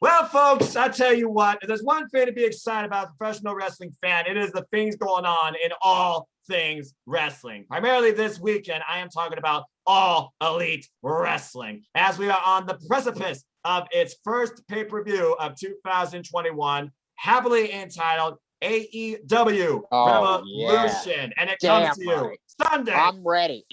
Well, folks, I tell you what, if there's one thing to be excited about as a professional wrestling fan, it is the things going on in all things wrestling. Primarily this weekend, I am talking about All Elite Wrestling, as we are on the precipice of its first pay-per-view of 2021, happily entitled AEW Revolution. And it comes to you Sunday. I'm ready.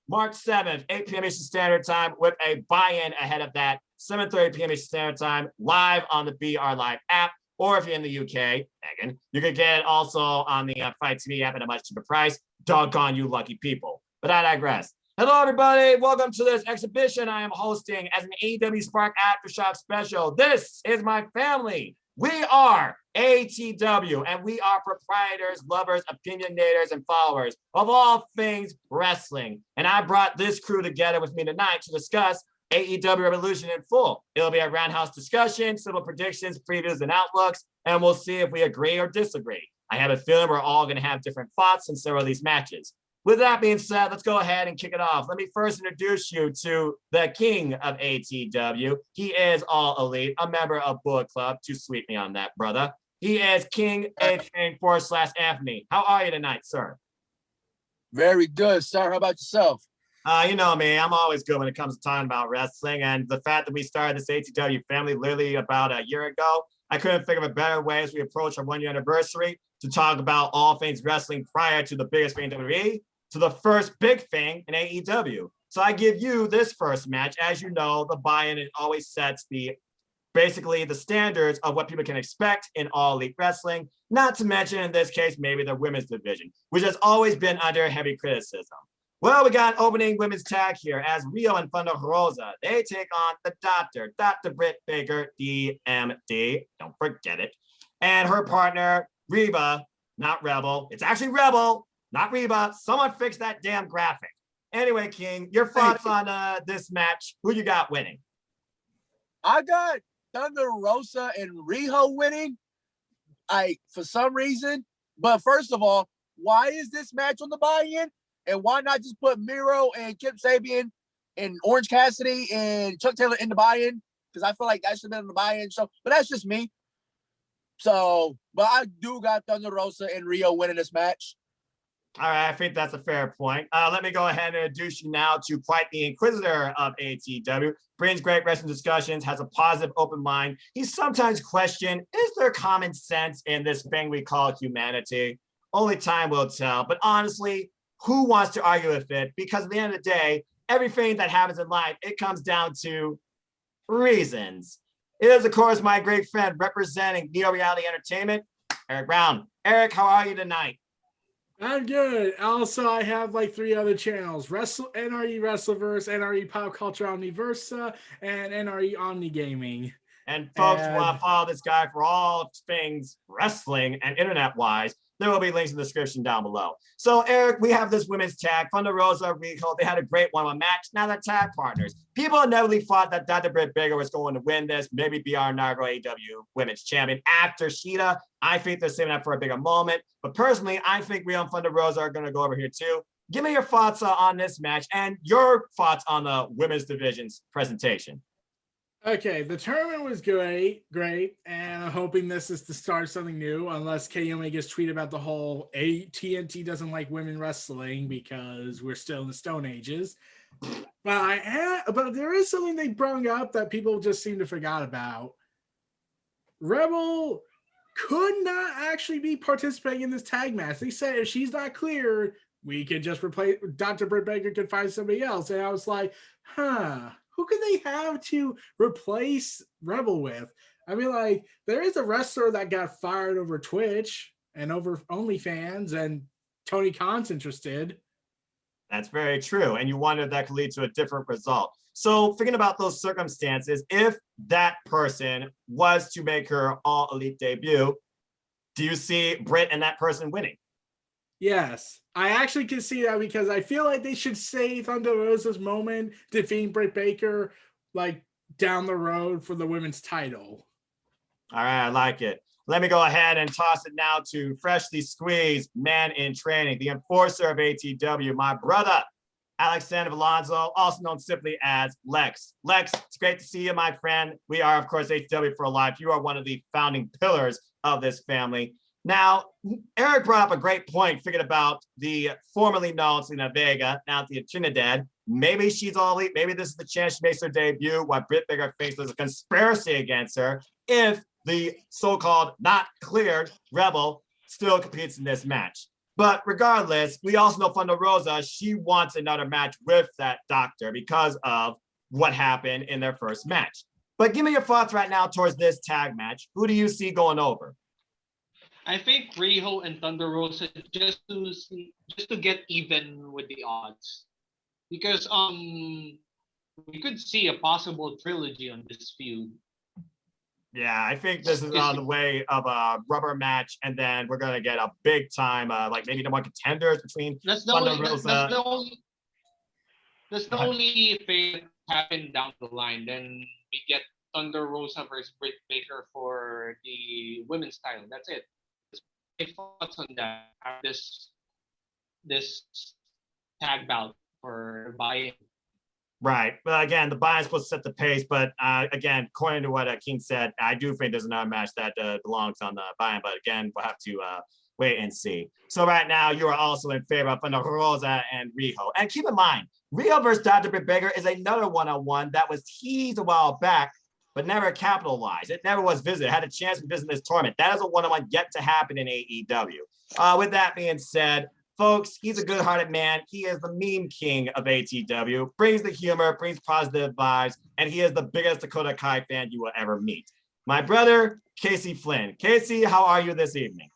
March 7th, 8 p.m. Eastern Standard Time, with a buy-in ahead of that, 7:30 p.m. Eastern Standard Time, live on the BR Live app. Or if you're in the UK, Megan, you can get it also on the Fight TV app at a much cheaper price. Doggone you lucky people. But I digress. Hello, everybody. Welcome to this exhibition I am hosting as an AEW Spark Aftershock special. This is my family. We are ATW, and we are proprietors, lovers, opinionators, and followers of all things wrestling. And I brought this crew together with me tonight to discuss AEW Revolution in full. It'll be a roundhouse discussion, simple predictions, previews, and outlooks, and we'll see if we agree or disagree. I have a feeling we're all going to have different thoughts in several of these matches. With that being said, let's go ahead and kick it off. Let me first introduce you to the king of ATW. He is All Elite, a member of Bullet Club. Too sweet me on that, brother. He is King A/Anthony. How are you tonight, sir? Very good, sir. How about yourself? You know me, I'm always good when it comes to talking about wrestling. And the fact that we started this ATW family literally about a year ago, I couldn't think of a better way as we approach our 1-year anniversary to talk about all things wrestling prior to the biggest thing in WWE, to the first big thing in AEW. So I give you this first match. As you know, the buy-in, it always sets basically the standards of what people can expect in All Elite Wrestling, not to mention in this case, maybe the women's division, which has always been under heavy criticism. Well, we got opening women's tag here as Rio and Thunder Rosa. They take on the Doctor, Dr. Britt Baker, DMD, don't forget it, and her partner, Reba, not Rebel. It's actually Rebel, not Reba. Someone fix that damn graphic. Anyway, King, your thoughts on this match? Who you got winning? I got Thunder Rosa and Riho winning. For some reason. But first of all, why is this match on the buy-in? And why not just put Miro and Kip Sabian and Orange Cassidy and Chuck Taylor in the buy-in? Because I feel like that should have been in the buy-in show. But that's just me. So, but I do got Thunder Rosa and Rio winning this match. All right, I think that's a fair point. Let me go ahead and introduce you now to quite the inquisitor of ATW. Brings great wrestling discussions, has a positive, open mind. He's sometimes questioned, is there common sense in this thing we call humanity? Only time will tell. But honestly, who wants to argue with it? Because at the end of the day, everything that happens in life, it comes down to reasons. It is, of course, my great friend representing Neo Reality Entertainment, Eric Brown. Eric, how are you tonight? I'm good. Also, I have like 3 other channels: NRE Wrestleverse, NRE Pop Culture Omniversa, and NRE Omni Gaming. And folks who want to follow this guy for all things wrestling and internet-wise, there will be links in the description down below. So, Eric, we have this women's tag, Thunder Rosa, Riho. They had a great one-on-one match. Now they're tag partners. People inevitably thought that Dr. Britt Baker was going to win this, maybe be our inaugural AEW Women's Champion after Sheeta. I think they're saving up for a bigger moment. But personally, I think Riho and Thunder Rosa are going to go over here too. Give me your thoughts on this match and your thoughts on the women's division's presentation. Okay, the tournament was great, and I'm hoping this is to start something new, unless Kenny Omega's tweet about the whole TNT doesn't like women wrestling because we're still in the Stone Ages. But there is something they brought up that people just seem to forget about. Rebel could not actually be participating in this tag match. They said if she's not clear, we could just replace Dr. Britt Baker, could find somebody else. And I was like, who can they have to replace Rebel with? I mean, like, there is a wrestler that got fired over Twitch and over OnlyFans, and Tony Khan's interested. That's very true. And you wonder if that could lead to a different result. So thinking about those circumstances, if that person was to make her All Elite debut, do you see Britt and that person winning? Yes, I actually can see that, because I feel like they should save Thunder Rosa's moment defeating Britt Baker like down the road for the women's title. All right, I like it. Let me go ahead and toss it now to freshly squeezed man in training, the enforcer of ATW, my brother, Alexander Alonso, also known simply as Lex. Lex, it's great to see you, my friend. We are, of course, ATW for Life. You are one of the founding pillars of this family. Now, Eric brought up a great point, thinking about the formerly known Selena Vega, now the Trinidad. Maybe she's all elite. Maybe this is the chance she makes her debut while Britt Baker thinks there's a conspiracy against her if the so-called not cleared Rebel still competes in this match. But regardless, we also know Thunder Rosa, she wants another match with that doctor because of what happened in their first match. But give me your thoughts right now towards this tag match. Who do you see going over? I think Riho and Thunder Rosa just to get even with the odds, because we could see a possible trilogy on this feud. Yeah, I think this is on the way of a rubber match, and then we're gonna get a big time, like maybe number one contenders between Thunder Rosa. That's the only thing that happened down the line. Then we get Thunder Rosa versus Britt Baker for the women's title. That's it. My thoughts on that? This tag bout for buy-in. Right. But again, the buy is supposed to set the pace. But again, according to what King said, I do think there's another match that belongs on the buy-in. But again, we'll have to wait and see. So right now, you are also in favor of Thunder Rosa and Riho. And keep in mind, Riho versus Dr. Britt Baker is another one-on-one that was teased a while back, but never capitalized. It never was visited. Had a chance to visit this tournament. That is a one-on-one yet to happen in AEW. With that being said, folks, he's a good-hearted man. He is the meme king of ATW, brings the humor, brings positive vibes, and he is the biggest Dakota Kai fan you will ever meet. My brother, Casey Flynn. Casey, how are you this evening?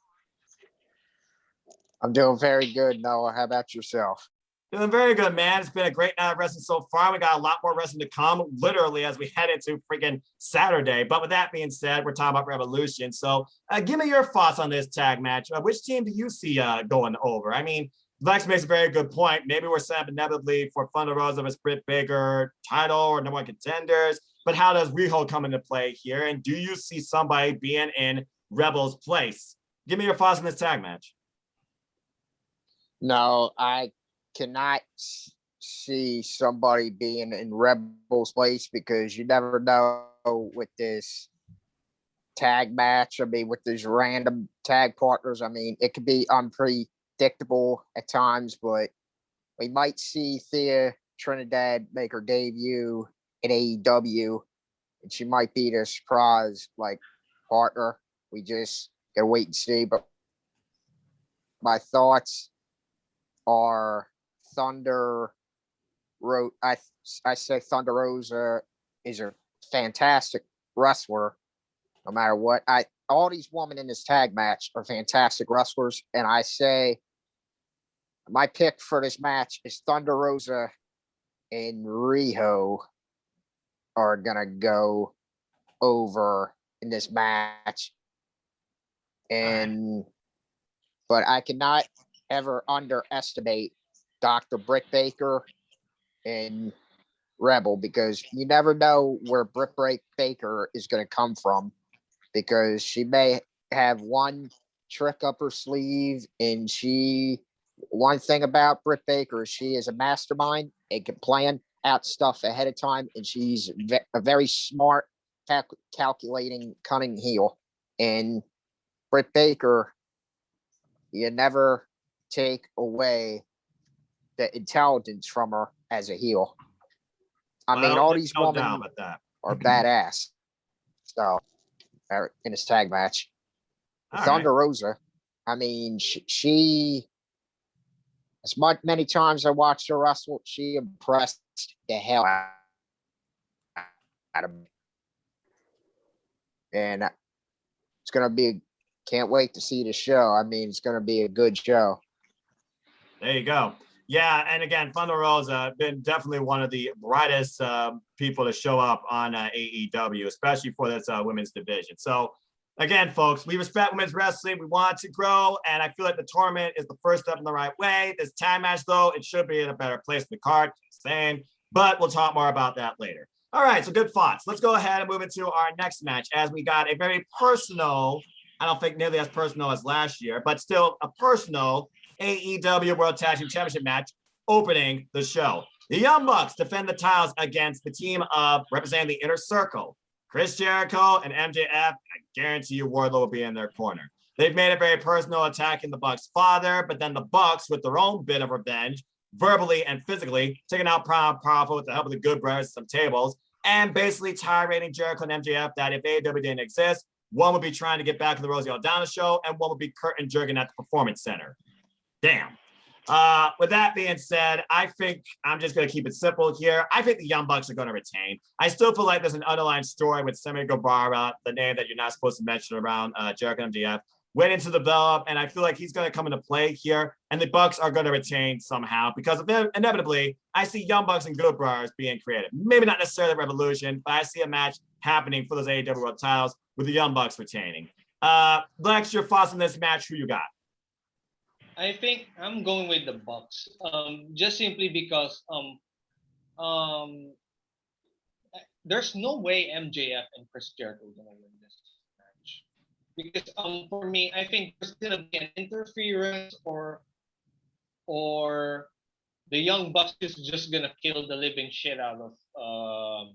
I'm doing very good, Noah. How about yourself? Doing very good, man. It's been a great night of wrestling so far. We got a lot more wrestling to come, literally, as we head into freaking Saturday. But with that being said, we're talking about Revolution. So give me your thoughts on this tag match. Which team do you see going over? I mean, Lex makes a very good point. Maybe we're set up inevitably for Thunder Rosa versus Britt Baker title or number one contenders. But how does Riho come into play here? And do you see somebody being in Rebel's place? Give me your thoughts on this tag match. No, I cannot see somebody being in Rebel's place because you never know with this tag match. I mean, with these random tag partners, I mean, it could be unpredictable at times, but we might see Thea Trinidad make her debut in AEW, and she might be the surprise partner. We just gotta wait and see. But my thoughts are I say Thunder Rosa is a fantastic wrestler, no matter what. All these women in this tag match are fantastic wrestlers, and I say my pick for this match is Thunder Rosa and Riho are gonna go over in this match. But I cannot ever underestimate Dr. Britt Baker and Rebel, because you never know where Britt Baker is going to come from, because she may have one trick up her sleeve, and one thing about Britt Baker is she is a mastermind and can plan out stuff ahead of time, and she's a very smart, calculating, cunning heel. And Britt Baker, you never take away the intelligence from her as a heel. I mean, all these women are badass. So, in this tag match, Thunder Rosa, I mean, she as many times I watched her wrestle, she impressed the hell out of me. And it's gonna be. Can't wait to see the show. I mean, it's gonna be a good show. There you go. Yeah, and again, Thunder Rosa been definitely one of the brightest people to show up on AEW, especially for this women's division. So, again, folks, we respect women's wrestling. We want it to grow, and I feel like the tournament is the first step in the right way. This tag match, though, it should be in a better place in the card, just saying. But we'll talk more about that later. All right, so good thoughts. Let's go ahead and move into our next match, as we got a very personal, I don't think nearly as personal as last year, but still a personal AEW World Tag Team Championship match opening the show. The Young Bucks defend the titles against the team of representing the Inner Circle, Chris Jericho and MJF. I guarantee you Wardlow will be in their corner. They've made it very personal, attacking the Bucks' father, but then the Bucks, with their own bit of revenge, verbally and physically, taking out Powerful with the help of the Good Brothers and some tables, and basically tirading Jericho and MJF that if AEW didn't exist, one would be trying to get back in the Rosie O'Donnell show, and one would be curtain jerking at the Performance Center. Damn. With that being said, I think I'm just going to keep it simple here. I think the Young Bucks are going to retain. I still feel like there's an underlying story with Sammy Guevara, the name that you're not supposed to mention around Jericho and MJF, waiting to develop, and I feel like he's going to come into play here, and the Bucks are going to retain somehow because inevitably, I see Young Bucks and Good Brothers being created. Maybe not necessarily Revolution, but I see a match happening for those AEW World titles with the Young Bucks retaining. Lex, your thoughts on this match? Who you got? I think I'm going with the Bucks. Just simply because there's no way MJF and Chris Jericho are gonna win this match. Because for me, I think there's gonna be an interference or the Young Bucks is just gonna kill the living shit out of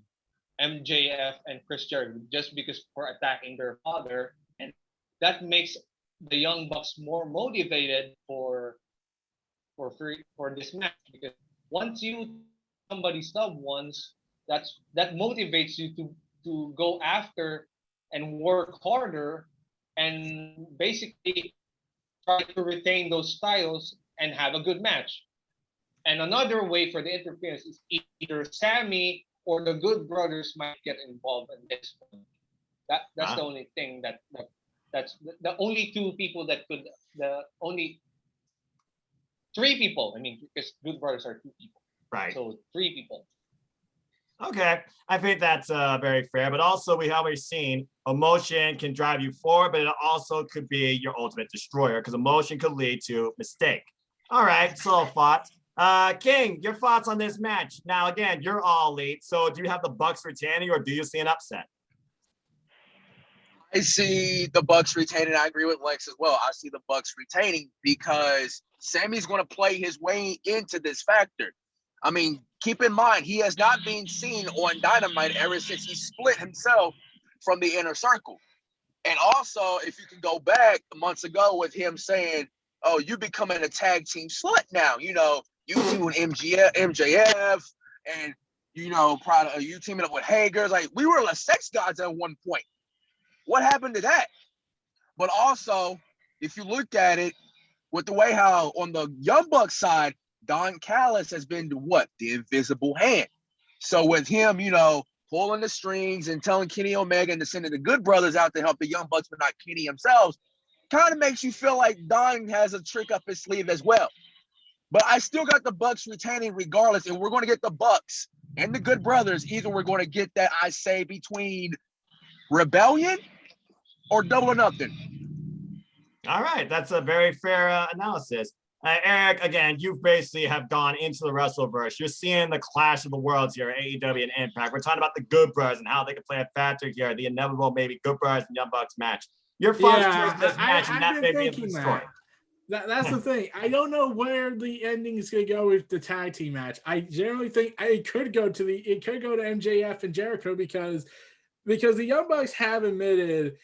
MJF and Chris Jericho just because for attacking their father, and that makes the Young Bucks more motivated for this match, because once you somebody sub once, that motivates you to go after and work harder and basically try to retain those styles and have a good match. And another way for the interference is either Sammy or the Good Brothers might get involved in this one. That's the only thing that's the only two people that could, the only three people. I mean, because Good Brothers are two people. Right. So three people. Okay. I think that's very fair. But also, we have always seen emotion can drive you forward, but it also could be your ultimate destroyer because emotion could lead to mistake. All right. So thoughts. King, your thoughts on this match? Now, again, you're all elite. So do you have the Bucks retaining or do you see an upset? I see the Bucks retaining. I agree with Lex as well. I see the Bucks retaining because Sammy's going to play his way into this factor. I mean, keep in mind, he has not been seen on Dynamite ever since he split himself from the Inner Circle. And also, if you can go back months ago with him saying, oh, you becoming a tag team slut now. You know, you two and MJF and, you know, you teaming up with Hager's. Like, we were like sex gods at one point. What happened to that? But also, if you look at it with the way how on the Young Bucks side, Don Callis has been the invisible hand. So with him, you know, pulling the strings and telling Kenny Omega and sending the Good Brothers out to help the Young Bucks, but not Kenny themselves, kind of makes you feel like Don has a trick up his sleeve as well. But I still got the Bucks retaining regardless, and we're going to get the Bucks and the Good Brothers. Either we're going to get that, I say, between Rebellion or Double or Nothing. All right, that's a very fair analysis. Eric, again, you basically have gone into the Wrestleverse. You're seeing the clash of the worlds here, AEW and Impact. We're talking about the Good Brothers and how they can play a factor here, the inevitable maybe Good Brothers and Young Bucks match. Your thoughts towards this match and that may be the story. That's the thing. I don't know where the ending is going to go with the tag team match. I generally think it could go to MJF and Jericho because the Young Bucks have admitted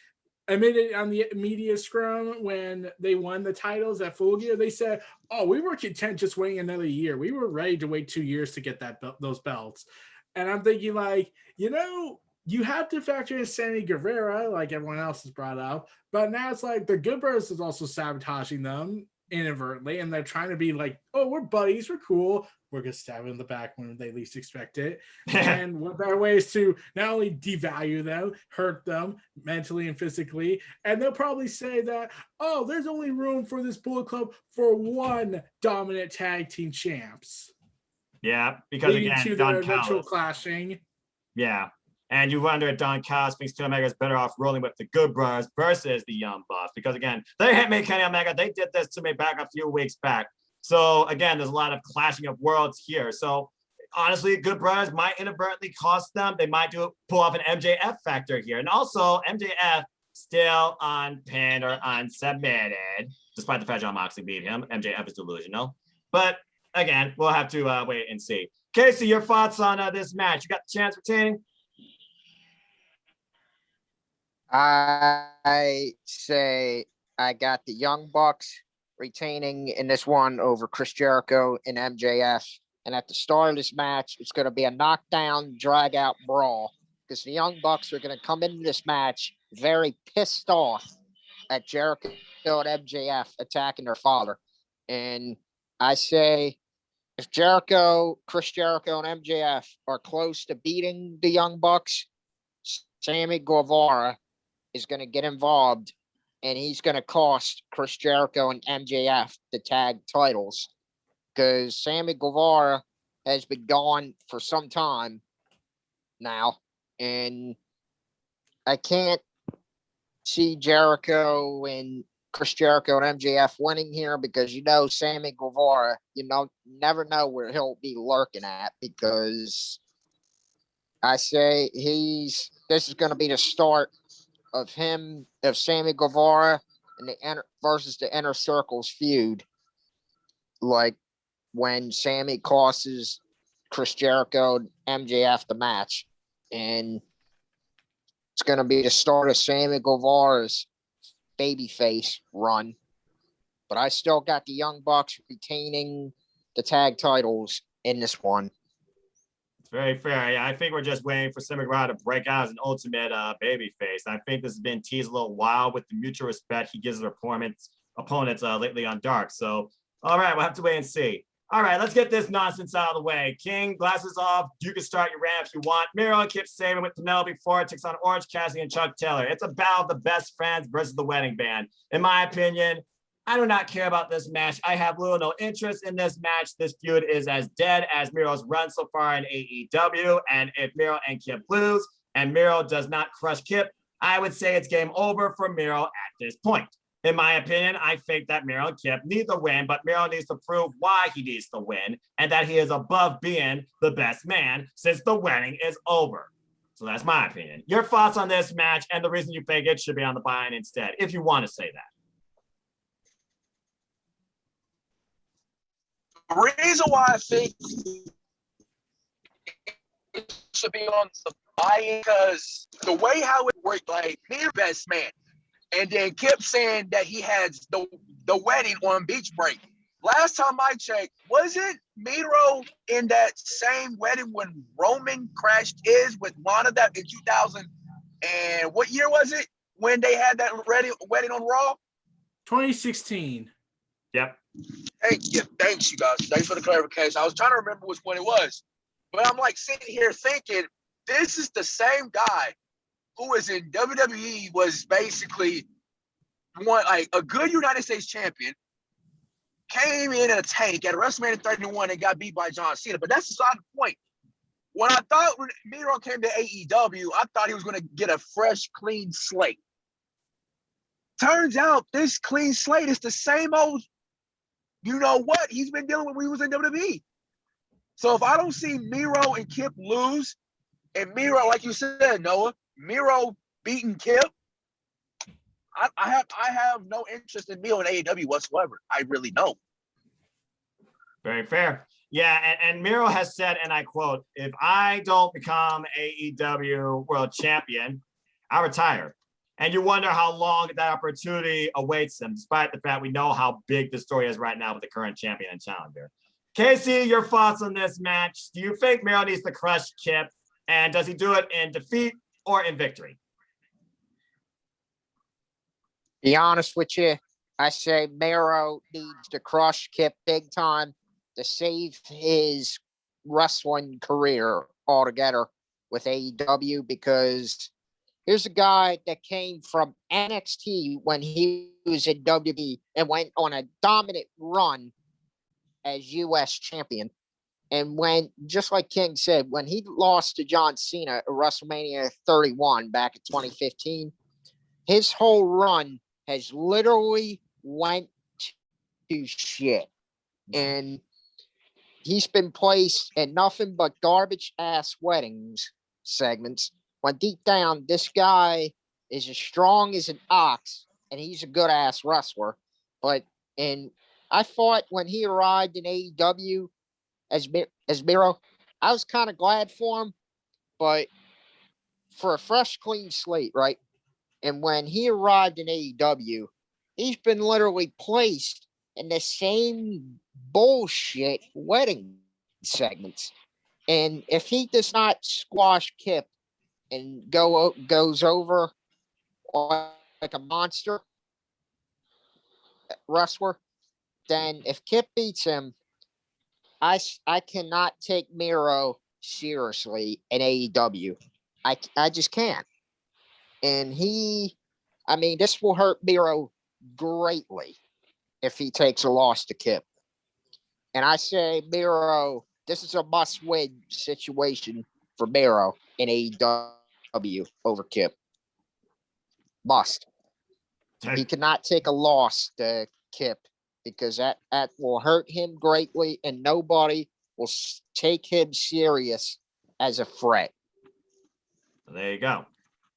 on the media scrum when they won the titles at Full Gear, they said, "Oh, we were content just waiting another year. We were ready to wait 2 years to get those belts." And I'm thinking, like, you know, you have to factor in Sammy Guevara, like everyone else has brought up, but now it's like the Good Brothers is also sabotaging them inadvertently, and they're trying to be like, "Oh, we're buddies, we're cool. We're gonna stab them in the back when they least expect it." And what better way is to not only devalue them, hurt them mentally and physically, and they'll probably say that, "Oh, there's only room for this Bullet Club for one dominant tag team champs." Yeah, because leading again, to Don their eventual Callis. clashing. Yeah. And you wonder if Don Callis thinks Kenny Omega is better off rolling with the Good Brothers versus the Young Bucks. Because again, they hit me, Kenny Omega. They did this to me back a few weeks back. So again, there's a lot of clashing of worlds here. So honestly, Good Brothers might inadvertently cost them. They might pull off an MJF factor here. And also MJF still unpinned or unsubmitted, despite the fact John Moxley beat him. MJF is delusional. But again, we'll have to wait and see. Casey, your thoughts on this match? You got the chance retaining? I say I got the Young Bucks retaining in this one over Chris Jericho and MJF. And at the start of this match, it's going to be a knockdown, drag out brawl because the Young Bucks are going to come into this match very pissed off at Jericho and MJF attacking their father. And I say if Chris Jericho and MJF are close to beating the Young Bucks, Sammy Guevara is going to get involved and he's going to cost Chris Jericho and MJF the tag titles because Sammy Guevara has been gone for some time now. And I can't see Jericho and Chris Jericho and MJF winning here because Sammy Guevara, never know where he'll be lurking at because I say this is going to be the start of Sammy Guevara and versus the Inner Circle's feud. Like when Sammy costs Chris Jericho and MJF the match. And it's going to be the start of Sammy Guevara's babyface run. But I still got the Young Bucks retaining the tag titles in this one. Very fair. Yeah, I think we're just waiting for Sammy Guevara to break out as an ultimate babyface. I think this has been teased a little while with the mutual respect he gives his opponents lately on Dark. So, all right, we'll have to wait and see. All right, let's get this nonsense out of the way. King, glasses off. You can start your rant if you want. Miro and Kip Saban with Penelope Ford takes on Orange Cassidy and Chuck Taylor. It's a battle of the best friends versus the wedding band. In my opinion, I do not care about this match. I have little no interest in this match. This feud is as dead as Miro's run so far in AEW. And if Miro and Kip lose and Miro does not crush Kip, I would say it's game over for Miro at this point. In my opinion, I think that Miro and Kip need the win, but Miro needs to prove why he needs to win and that he is above being the best man since the wedding is over. So that's my opinion. Your thoughts on this match and the reason you think it should be on the buy-in instead, if you want to say that. The reason why I think it should be on the buy-in because the way how it worked, like Miro best man. And then Kip saying that he has the wedding on beach break. Last time I checked, wasn't Miro in that same wedding when Roman crashed with Lana that in 2000? And what year was it when they had that wedding on Raw? 2016. Yep. Thanks, you guys. Thanks for the clarification. I was trying to remember which one it was. But I'm like sitting here thinking, this is the same guy who was in WWE, was basically like a good United States champion, came in a tank at WrestleMania 31 and got beat by John Cena. But that's beside the point. When Miro came to AEW, I thought he was going to get a fresh, clean slate. Turns out this clean slate is the same old, he's been dealing with when he was in WWE. So if I don't see Miro and Kip lose, and Miro, like you said, Noah, Miro beating Kip, I have no interest in Miro in AEW whatsoever. I really don't. Very fair. Yeah, and Miro has said, and I quote, if I don't become AEW World Champion, I retire. And you wonder how long that opportunity awaits him, despite the fact we know how big the story is right now with the current champion and challenger. Casey, your thoughts on this match? Do you think Miro needs to crush Kip? And does he do it in defeat or in victory? Be honest with you, I say Miro needs to crush Kip big time to save his wrestling career altogether with AEW because here's a guy that came from NXT when he was in WWE and went on a dominant run as U.S. champion. And when, just like King said, when he lost to John Cena at WrestleMania 31 back in 2015, his whole run has literally went to shit. And he's been placed in nothing but garbage-ass weddings segments when deep down, this guy is as strong as an ox and he's a good-ass wrestler. But in I thought when he arrived in AEW as Miro, I was kind of glad for him, but for a fresh, clean slate, right? And when he arrived in AEW, he's been literally placed in the same bullshit wedding segments. And if he does not squash Kip and goes over like a monster wrestler, then if Kip beats him, I cannot take Miro seriously in AEW. I just can't. And this will hurt Miro greatly if he takes a loss to Kip. And I say Miro, this is a must-win situation for Miro in AEW over Kip. Must. He cannot take a loss to Kip because that will hurt him greatly, and nobody will take him serious as a threat. There you go.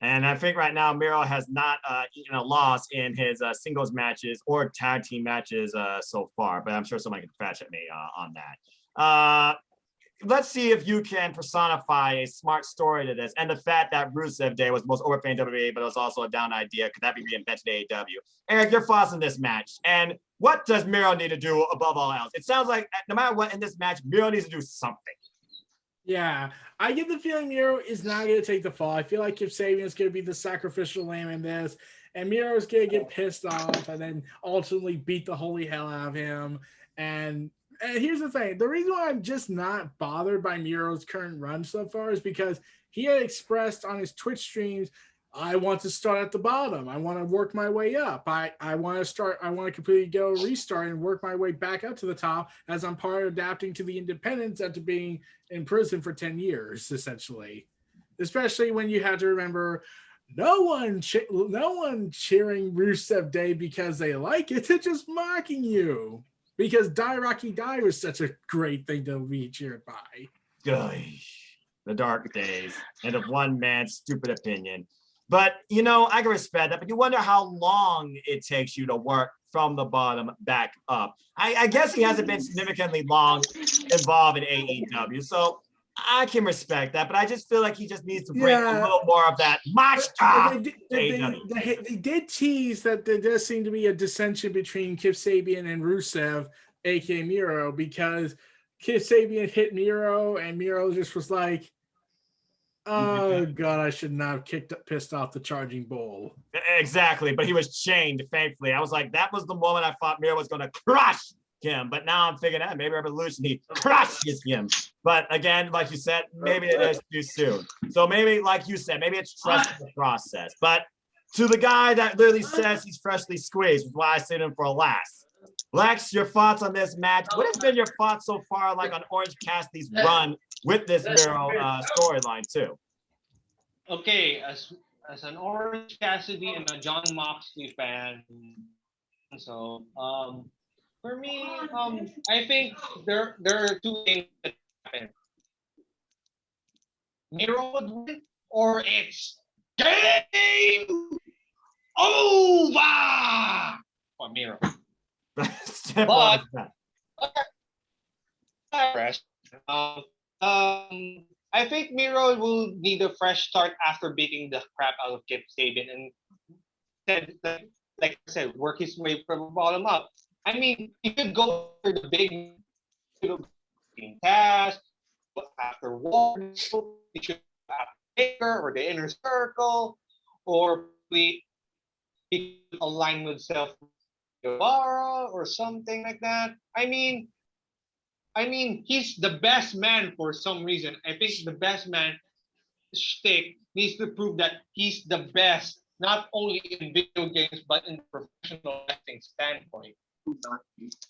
And I think right now Miro has not eaten a loss in his singles matches or tag team matches so far, but I'm sure somebody can fetch at me on that. Let's see if you can personify a smart story to this. And the fact that Rusev Day was the most overpaid WWE, but it was also a down idea. Could that be reinvented AEW? Eric, your thoughts on this match? And what does Miro need to do above all else? It sounds like no matter what in this match, Miro needs to do something. Yeah, I get the feeling Miro is not going to take the fall. I feel like Kip Sabian is going to be the sacrificial lamb in this, and Miro is going to get pissed off and then ultimately beat the holy hell out of him. And here's the thing. The reason why I'm just not bothered by Miro's current run so far is because he had expressed on his Twitch streams, I want to start at the bottom. I want to work my way up. I want to completely restart and work my way back up to the top as I'm part of adapting to the independents after being in prison for 10 years, essentially. Especially when you have to remember no one cheering Rusev Day because they like it. They're just mocking you. Because Die Rocky Die was such a great thing to be cheered by. Gosh, the dark days and of one man's stupid opinion. But, I can respect that, but you wonder how long it takes you to work from the bottom back up. I guess he hasn't been significantly long involved in AEW, so I can respect that, but I just feel like he just needs to bring a little more of that They did tease that there does seem to be a dissension between Kip Sabian and Rusev, aka Miro, because Kip Sabian hit Miro, and Miro just was like, oh God, I should not have pissed off the charging bull. Exactly, but he was chained, thankfully. I was like, that was the moment I thought Miro was going to crush him, but now I'm thinking, maybe Revolution, he crushes him. But again, like you said, maybe it is too soon. So maybe, like you said, maybe it's trusting the process. But to the guy that literally says he's freshly squeezed, which is why I saved him for last. Lex, your thoughts on this match? What has been your thoughts so far, like on Orange Cassidy's run with this Miro storyline too? Okay, as an Orange Cassidy and a John Moxley fan, so for me, I think there are two things that happen. Miro would win, or it's game over for Miro. But I think Miro will need a fresh start after beating the crap out of Kip Sabian and like I said, work his way from the bottom up. I mean, he could go for the big task after war. He should have Baker or the Inner Circle, or he could align with Self Guevara or something like that. I mean, he's the best man for some reason. I think the best man shtick needs to prove that he's the best, not only in video games, but in professional wrestling standpoint.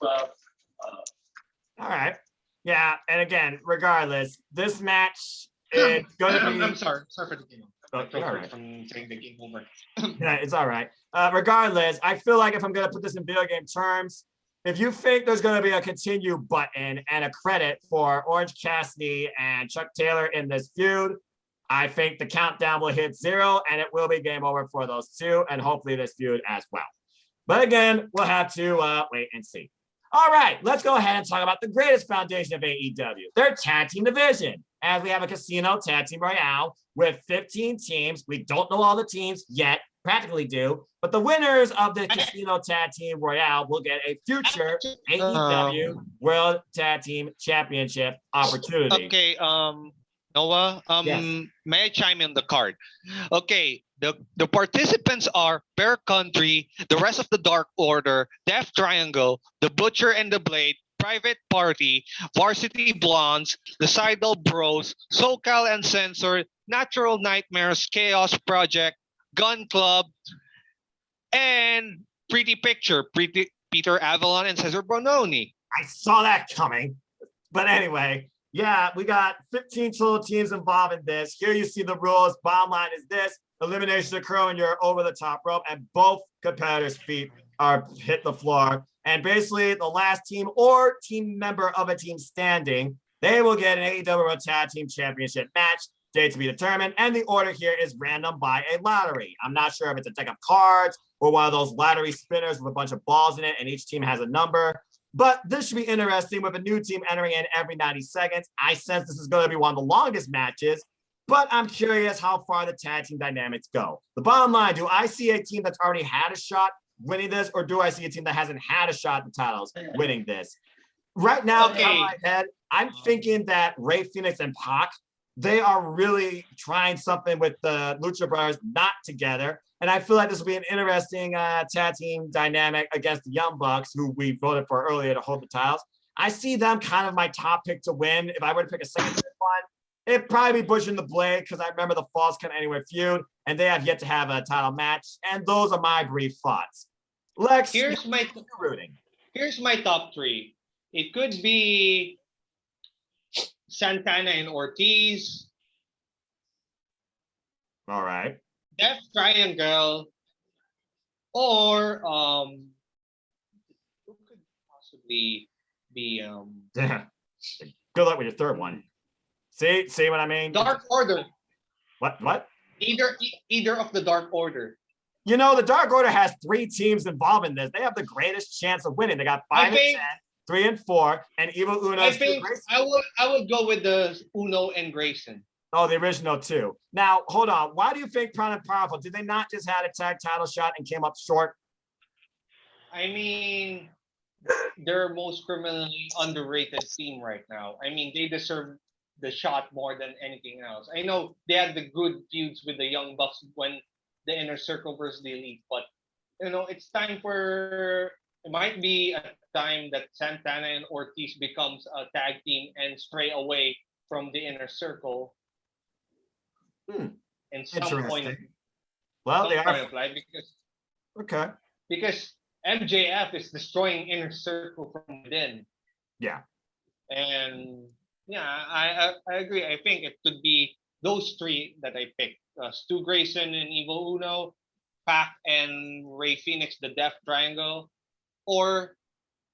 All right. Yeah, and again, regardless, this match is going to be... I'm sorry for the game. Right. From saying the game over. Yeah, it's all right. Regardless, I feel like if I'm going to put this in video game terms, if you think there's going to be a continue button and a credit for Orange Cassidy and Chuck Taylor in this feud, I think the countdown will hit 0 and it will be game over for those two and hopefully this feud as well. But again, we'll have to wait and see. All right, let's go ahead and talk about the greatest foundation of AEW, their tag team division. As we have a casino tag team royale with 15 teams. We don't know all the teams yet, practically do, but the winners of the casino tag team royale will get a future AEW World Tag Team Championship opportunity. Okay, Noah, Yes. may I chime in the card? Okay, the participants are Bear Country, the rest of the Dark Order, Death Triangle, the Butcher and the Blade, Private Party, Varsity Blondes, the Seidel Bros, SoCal Uncensored, Natural Nightmares, Chaos Project, Gun Club, and Pretty Picture, Peter Avalon and Cesar Bononi. I saw that coming. But anyway, yeah, we got 15 total teams involved in this. Here you see the rules. Bottom line is this. Eliminations occur when you're over the top rope and both competitors' feet are hit the floor. And basically, the last team or team member of a team standing, they will get an AEW World Tag Team Championship match. Date to be determined. And the order here is random by a lottery. I'm not sure if it's a deck of cards or one of those lottery spinners with a bunch of balls in it, and each team has a number. But this should be interesting with a new team entering in every 90 seconds. I sense this is going to be one of the longest matches, but I'm curious how far the tag team dynamics go. The bottom line, do I see a team that's already had a shot winning this, or do I see a team that hasn't had a shot at the titles winning this? Right now, Okay. in my head, I'm thinking that Rey Fénix and Pac, they are really trying something with the Lucha Brothers not together. And I feel like this will be an interesting tag team dynamic against the Young Bucks, who we voted for earlier to hold the titles. I see them kind of my top pick to win. If I were to pick a second one, it'd probably be Butcher and the Blade, because I remember the Falls Count Anywhere feud, and they have yet to have a title match. And those are my brief thoughts. Lex, Here's my rooting. here's my top three. It could be Santana and Ortiz, All right. Death Triangle, or who could possibly be Good luck with your third one. See what I mean? Dark Order. What? Either of the Dark Order. You know, the Dark Order has 3 teams involved in this. They have the greatest chance of winning. They got 5 and 10, 3 and 4, and Evil Uno. I think I would go with the Uno and Grayson. Oh, the original 2. Now, hold on. Why do you think Proud and Powerful? Did they not just had a tag title shot and came up short? I mean, they're most criminally underrated team right now. I mean, they deserve the shot more than anything else. I know they had the good feuds with the Young Bucks when the Inner Circle versus the Elite, but it's time for. It might be a time that Santana and Ortiz becomes a tag team and stray away from the Inner Circle. In some point of life, Okay. Because MJF is destroying Inner Circle from within. Yeah. And yeah, I agree. I think it could be those 3 that I picked: Stu Grayson and Evil Uno, Pac and Rey Fénix, the Death Triangle, or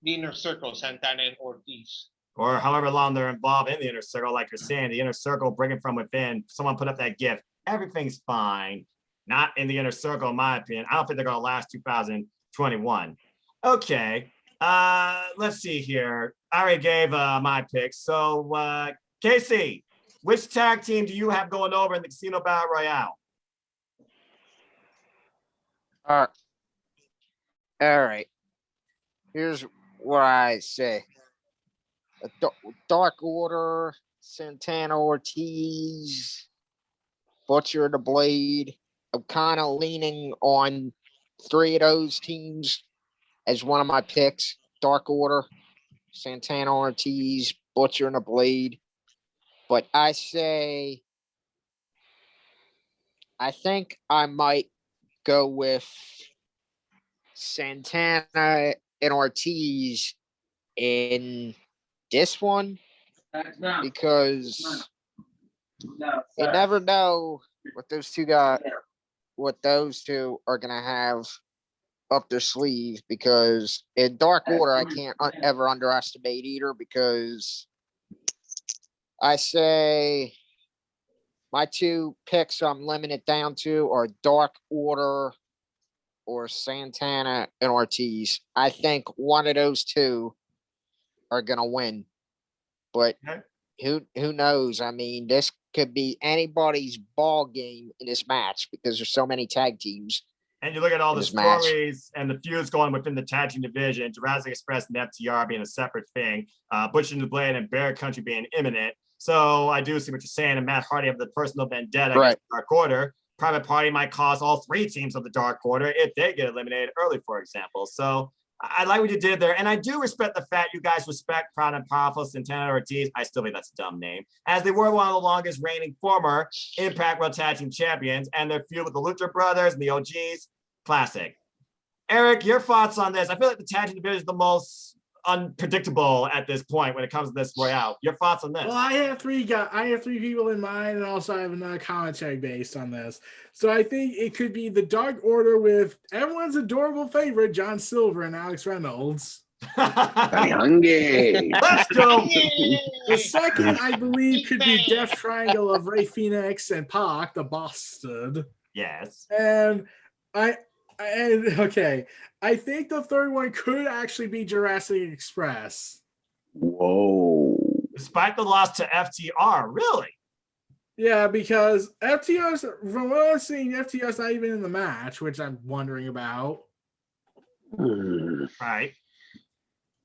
the Inner Circle, Santana and Ortiz. Or however long they're involved in the Inner Circle, like you're saying, the Inner Circle, bringing from within. Someone put up that gift. Everything's fine. Not in the Inner Circle, in my opinion. I don't think they're going to last 2021. Okay. Let's see here. I already gave my pick. So, Casey, which tag team do you have going over in the Casino Battle Royale? All right. Here's what I say. Dark Order, Santana Ortiz, Butcher the Blade. I'm kind of leaning on 3 of those teams as one of my picks. Dark Order, Santana Ortiz, Butcher and the Blade. But I think I might go with Santana and Ortiz in this one, because you never know what those two are gonna have up their sleeve. Because in Dark Order, I can't ever underestimate either, because I say my 2 picks I'm limited down to are Dark Order or Santana and Ortiz. I think one of those 2 are gonna win. But Okay. who knows? I mean, this could be anybody's ball game in this match because there's so many tag teams. And you look at all the This match. stories and the feuds going within the tag team division, Jurassic Express and FTR being a separate thing, Butcher and the Blade and Bear Country being imminent. So I do see what you're saying. And Matt Hardy have the personal vendetta Right. against the Dark Order. Private Party might cost all 3 teams of the Dark Order if they get eliminated early, for example. So I like what you did there. And I do respect the fact you guys respect Proud and Powerful, Santana and Ortiz. I still think that's a dumb name. As they were one of the longest reigning former Impact World Tag Team Champions, and their feud with the Lucha Brothers and the OGs, classic. Eric, your thoughts on this? I feel like the tag team division is the most unpredictable at this point when it comes to this Royale. Your thoughts on this? Well, I have 3 people in mind, and also I have another commentary based on this. So I think it could be the Dark Order with everyone's adorable favorite, John Silver and Alex Reynolds. Let's go. The second, I believe, could be Death Triangle of Ray Phoenix and Pac, the Bastard. Yes. And I think the third one could actually be Jurassic Express. Whoa. Despite the loss to FTR, really? Yeah, because FTR's, from what I've seen, FTR's not even in the match, which I'm wondering about. Right.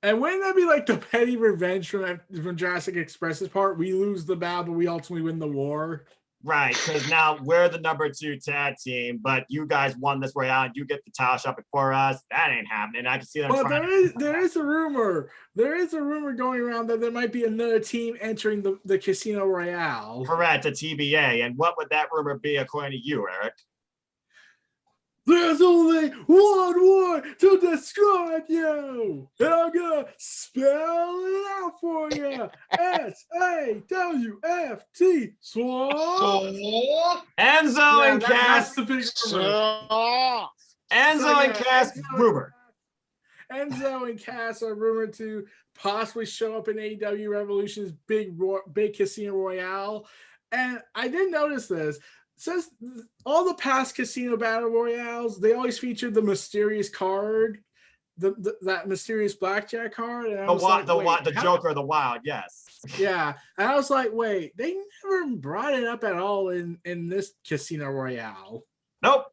And wouldn't that be like the petty revenge from Jurassic Express's part? We lose the battle, but we ultimately win the war. Right, because now we're the number 2 tag team, but you guys won this Royale and you get the title shot before us. That ain't happening. I can see them. But there is a rumor. There is a rumor going around that there might be another team entering the Casino Royale. Correct, a TBA. And what would that rumor be according to you, Eric? There's only one word to describe you, and I'm gonna spell it out for you. SAWFT. Enzo and That's Cass. the big rumor. Enzo and Cass rumor. Enzo and Cass are rumored to possibly show up in AEW Revolution's big Casino Royale. And I did notice this. Since all the past Casino Battle Royales, they always featured the mysterious card, that mysterious blackjack card. And I was the Joker of the Wild, yes. Yeah. And I was like, wait, they never brought it up at all in this Casino Royale. Nope.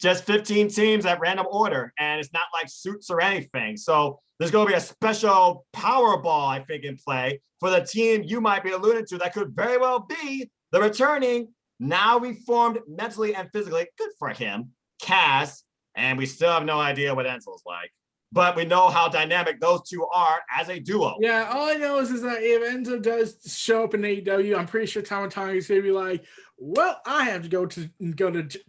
Just 15 teams at random order, and it's not like suits or anything. So there's going to be a special Powerball, I think, in play for the team you might be alluding to. That could very well be the returning, now reformed mentally and physically, good for him, Cass, and we still have no idea what Enzo's like. But we know how dynamic those two are as a duo. Yeah, all I know is that if Enzo does show up in AEW, I'm pretty sure Tama Tonga is going to be like, well, I have to go to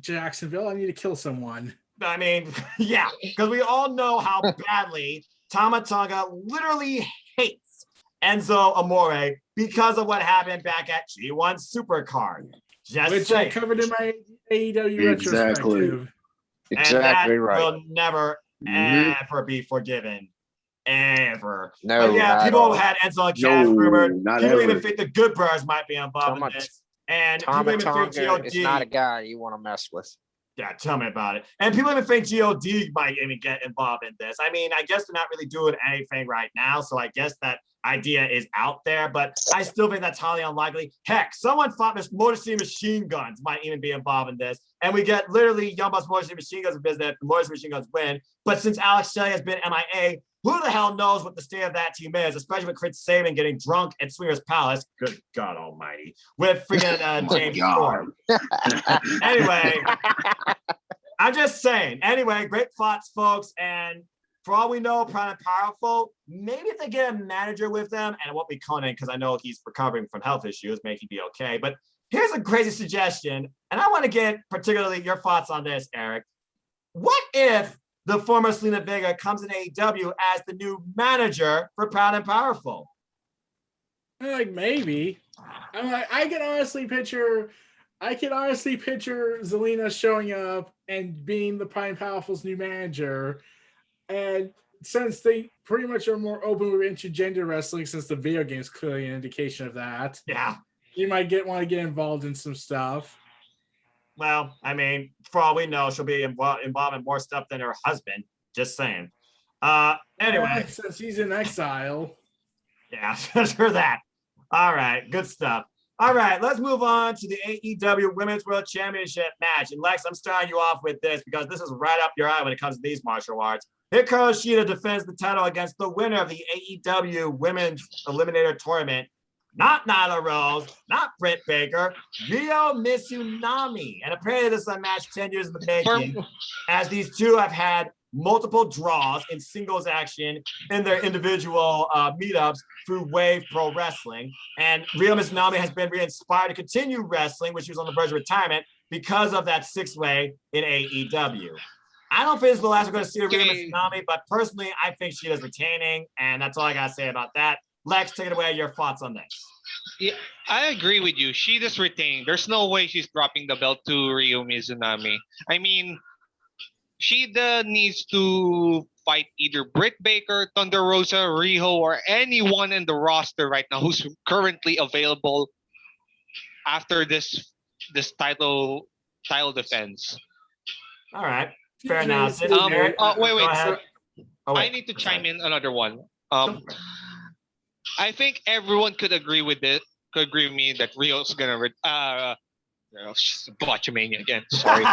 Jacksonville. I need to kill someone. I mean, yeah, because we all know how badly Tama Tonga literally hates Enzo Amore because of what happened back at G1 Supercard. Which I covered in my AEW retrospective. And that will never, ever be forgiven. Ever. No, but yeah, people had Enzo and Cass rumored. People even think the Good Birds might be involved in this. And Tama people even think Tonga is GOD. not a guy you want to mess with. Yeah, tell me about it. And people even think GOD might even get involved in this. I mean, I guess they're not really doing anything right now, so I guess that idea is out there, but I still think that's highly unlikely. Heck, someone thought Motor City Machine Guns might even be involved in this, and we get literally Young Bucks Motor City Machine Guns visit, the Motor City Machine Guns win, but since Alex Shelley has been MIA, who the hell knows what the state of that team is, especially with Chris Sabin getting drunk at Swingers Palace. Good God almighty. With freaking James Storm. Anyway, I'm just saying. Anyway, great thoughts, folks. And for all we know, Proud and Powerful, maybe if they get a manager with them, and it won't be Conan because I know he's recovering from health issues, make him be okay. But here's a crazy suggestion, and I want to get particularly your thoughts on this, Eric. What if the former Selena Vega comes in AEW as the new manager for Proud and Powerful? I'm like, maybe. I'm like, I can honestly picture Zelina showing up and being the Proud and Powerful's new manager. And since they pretty much are more open with intergender wrestling, since the video game is clearly an indication of that, yeah, you might want to get involved in some stuff. Well, I mean, for all we know, she'll be involved in more stuff than her husband. Just saying. Anyway, since he's in exile. Yeah, for that. All right, good stuff. All right, let's move on to the AEW Women's World Championship match. And Lex, I'm starting you off with this because this is right up your eye when it comes to these martial arts. Hikaru Shida defends the title against the winner of the AEW Women's Eliminator Tournament. Not Nyla Rose, not Britt Baker, Ryo Mizunami. And apparently this is a match 10 years in the making, as these two have had multiple draws in singles action in their individual meetups through Wave Pro Wrestling. And Ryo Mizunami has been re-inspired to continue wrestling, which she was on the verge of retirement, because of that six-way in AEW. I don't think this is the last we're going to see of Ryo Mizunami, but personally, I think she is retaining, and that's all I got to say about that. Lex, take it away. Your thoughts on this? Yeah, I agree with you. She just retained. There's no way she's dropping the belt to Ryo Mizunami. I mean, Shida needs to fight either Britt Baker, Thunder Rosa, Riho, or anyone in the roster right now who's currently available after this title defense. All right, fair enough. Wait. Oh, wait. I need to chime in another one. I think everyone could agree with this. Could agree with me that Rio's gonna Botchamania again. Sorry.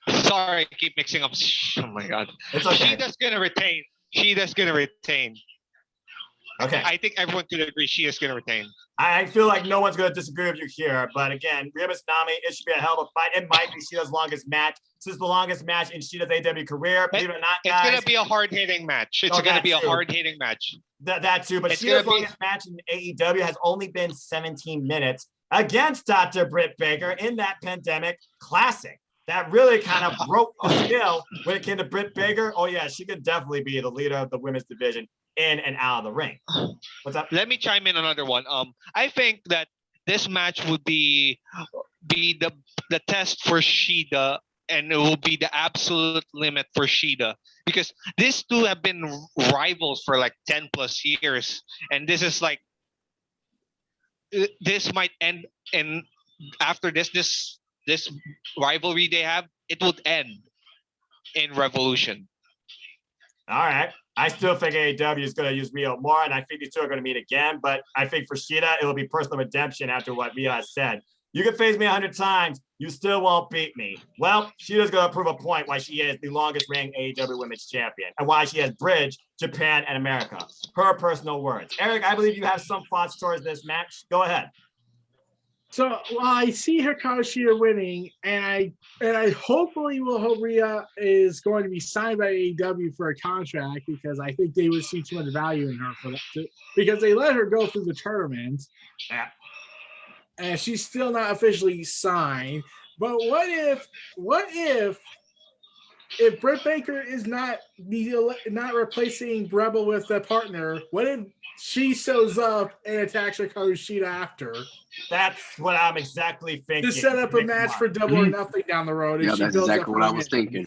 Sorry, I keep mixing up. Oh my god. It's okay. Shida's gonna retain. Shida's gonna retain. Okay. I think everyone could agree she is gonna retain. I feel like no one's going to disagree with you here. But again, Ryo Mizunami, it should be a hell of a fight. It might be Shida's longest match. This is the longest match in Shida's AEW career. Believe it or not, guys. It's going to be a hard-hitting match. It's going to be a hard-hitting match. That too. But Shida's longest match in AEW has only been 17 minutes against Dr. Britt Baker in that pandemic classic. That really kind of broke the scale when it came to Britt Baker. Oh, yeah, she could definitely be the leader of the women's division in and out of the ring. What's up? Let me chime in another one. I think that this match would be the test for Shida, and it will be the absolute limit for Shida, because these two have been rivals for like 10 plus years, and this is like this might end, and after this rivalry they have, it would end in Revolution. All right. I still think AEW is going to use Ryo more, and I think these two are going to meet again. But I think for Shida, it will be personal redemption after what Ryo has said. You can face me 100 times. You still won't beat me. Well, Shida's going to prove a point why she is the longest reigning AEW Women's Champion and why she has bridged Japan and America. Her personal words. Eric, I believe you have some thoughts towards this match. Go ahead. So I see Hikaru Shida winning, and I hopefully will hope Rhea is going to be signed by AEW for a contract, because I think they would see too much value in her for that, because they let her go through the tournament, and she's still not officially signed. But what if Britt Baker is not replacing Rebel with a partner? What if she shows up and attacks Hikaru Shida after? That's what I'm exactly thinking. To set up a match for Double or Nothing down the road. Yeah, that's exactly what I was thinking.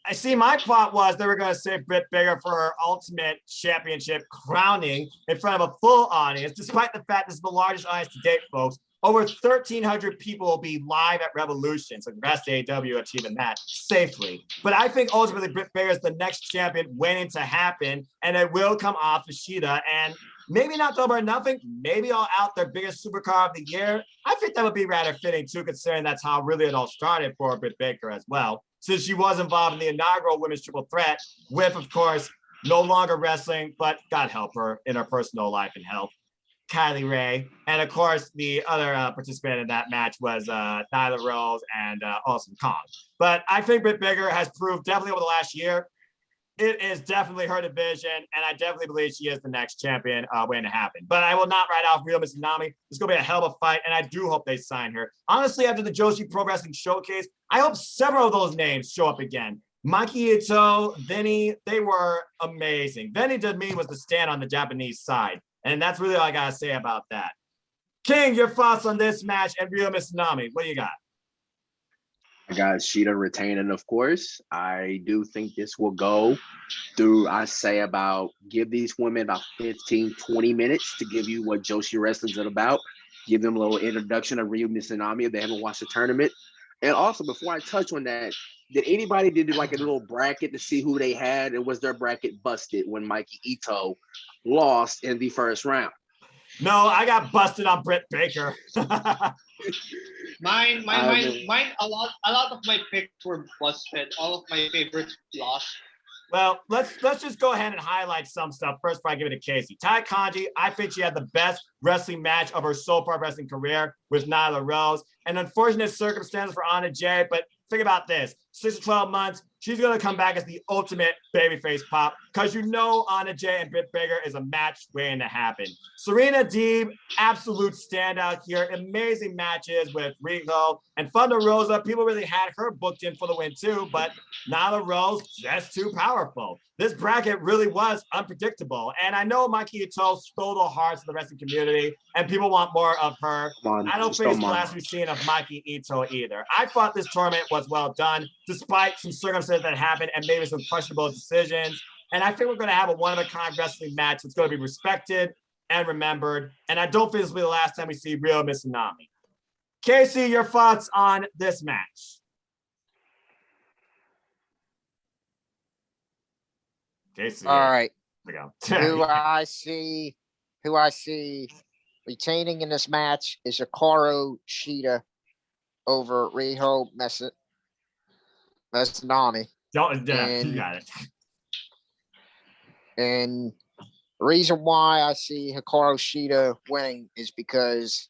I see. My plot was they were going to save Britt Baker for her ultimate championship crowning in front of a full audience, despite the fact this is the largest audience to date, folks. Over 1,300 people will be live at Revolution. So congrats to AEW achieving that safely. But I think ultimately Britt Baker is the next champion waiting to happen, and it will come off of Shida. And maybe not Double or Nothing, maybe all out their biggest supercar of the year. I think that would be rather fitting too, considering that's how really it all started for Britt Baker as well, since she was involved in the inaugural Women's Triple Threat with, of course, no longer wrestling, but God help her in her personal life and health, Kylie Ray. And of course, the other participant in that match was Nyla Rose and Awesome Kong. But I think Britt Baker has proved definitely over the last year, it is definitely her division, and I definitely believe she is the next champion waiting to happen. But I will not write off Ryo Mizunami. It's going to be a hell of a fight, and I do hope they sign her. Honestly, after the Joshi Pro Wrestling Showcase, I hope several of those names show up again. Maki Ito, Vinny, they were amazing. Vinny, to me, was the stand on the Japanese side, and that's really all I got to say about that. King, your thoughts on this match and Ryo Mizunami. What do you got? I got Shida retaining, of course. I do think this will go through, I say, give these women about 15, 20 minutes to give you what Joshi Wrestling's about. Give them a little introduction of Ryo Mizunami if they haven't watched the tournament. And also, before I touch on that, did anybody did like a little bracket to see who they had, and was their bracket busted when Mikey Ito lost in the first round? No, I got busted on Britt Baker. Mine. A lot of my picks were busted. All of my favorites lost. Well, let's just go ahead and highlight some stuff first before I give it to Casey. Ty Conji, I think she had the best wrestling match of her so far wrestling career with Nyla Rose. An unfortunate circumstance for Anna Jay, but think about this. 6 to 12 months, she's going to come back as the ultimate babyface pop because you know Anna Jay and Britt Baker is a match waiting to happen. Serena Deeb, absolute standout here. Amazing matches with Riho and Thunder Rosa. People really had her booked in for the win too, but Nyla Rose just too powerful. This bracket really was unpredictable. And I know Mikey Ito stole the hearts of the wrestling community and people want more of her. I don't think it's the last we've seen of Mikey Ito either. I thought this tournament was well done, despite some circumstances that happened and maybe some questionable decisions. And I think we're going to have a one-of-a-kind wrestling match that's going to be respected and remembered. And I don't think this will be the last time we see Ryo Mizunami. Casey, your thoughts on this match? Casey. All right. There we who go. I see retaining in this match is Hikaru Shida over Riho Mizunami. You got it. And the reason why I see Hikaru Shida winning is because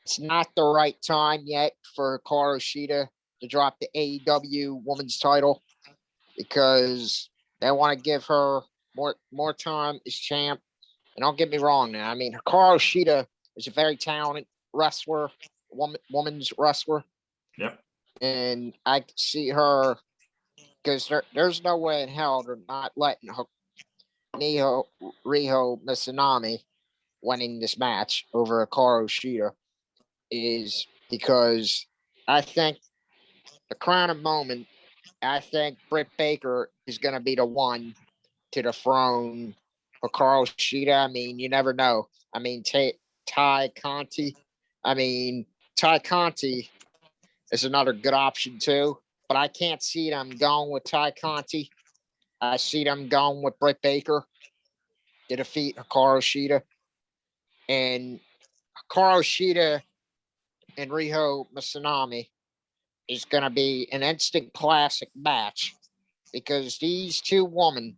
it's not the right time yet for Hikaru Shida to drop the AEW women's title because they want to give her more time as champ. And don't get me wrong now. I mean, Hikaru Shida is a very talented wrestler, woman's wrestler. Yep. And I can see her because there's no way in hell they're not letting Riho Mizunami winning this match over Hikaru Shida is because I think the crowning moment, I think Britt Baker is going to be the one to dethrone Hikaru Shida. I mean, you never know. I mean, Ty Conti. I mean, Ty Conti is another good option too, but I can't see them going with Ty Conti. I see them going with Britt Baker to defeat Hikaru Shida. And Hikaru Shida and Riho Mizunami is going to be an instant classic match because these two women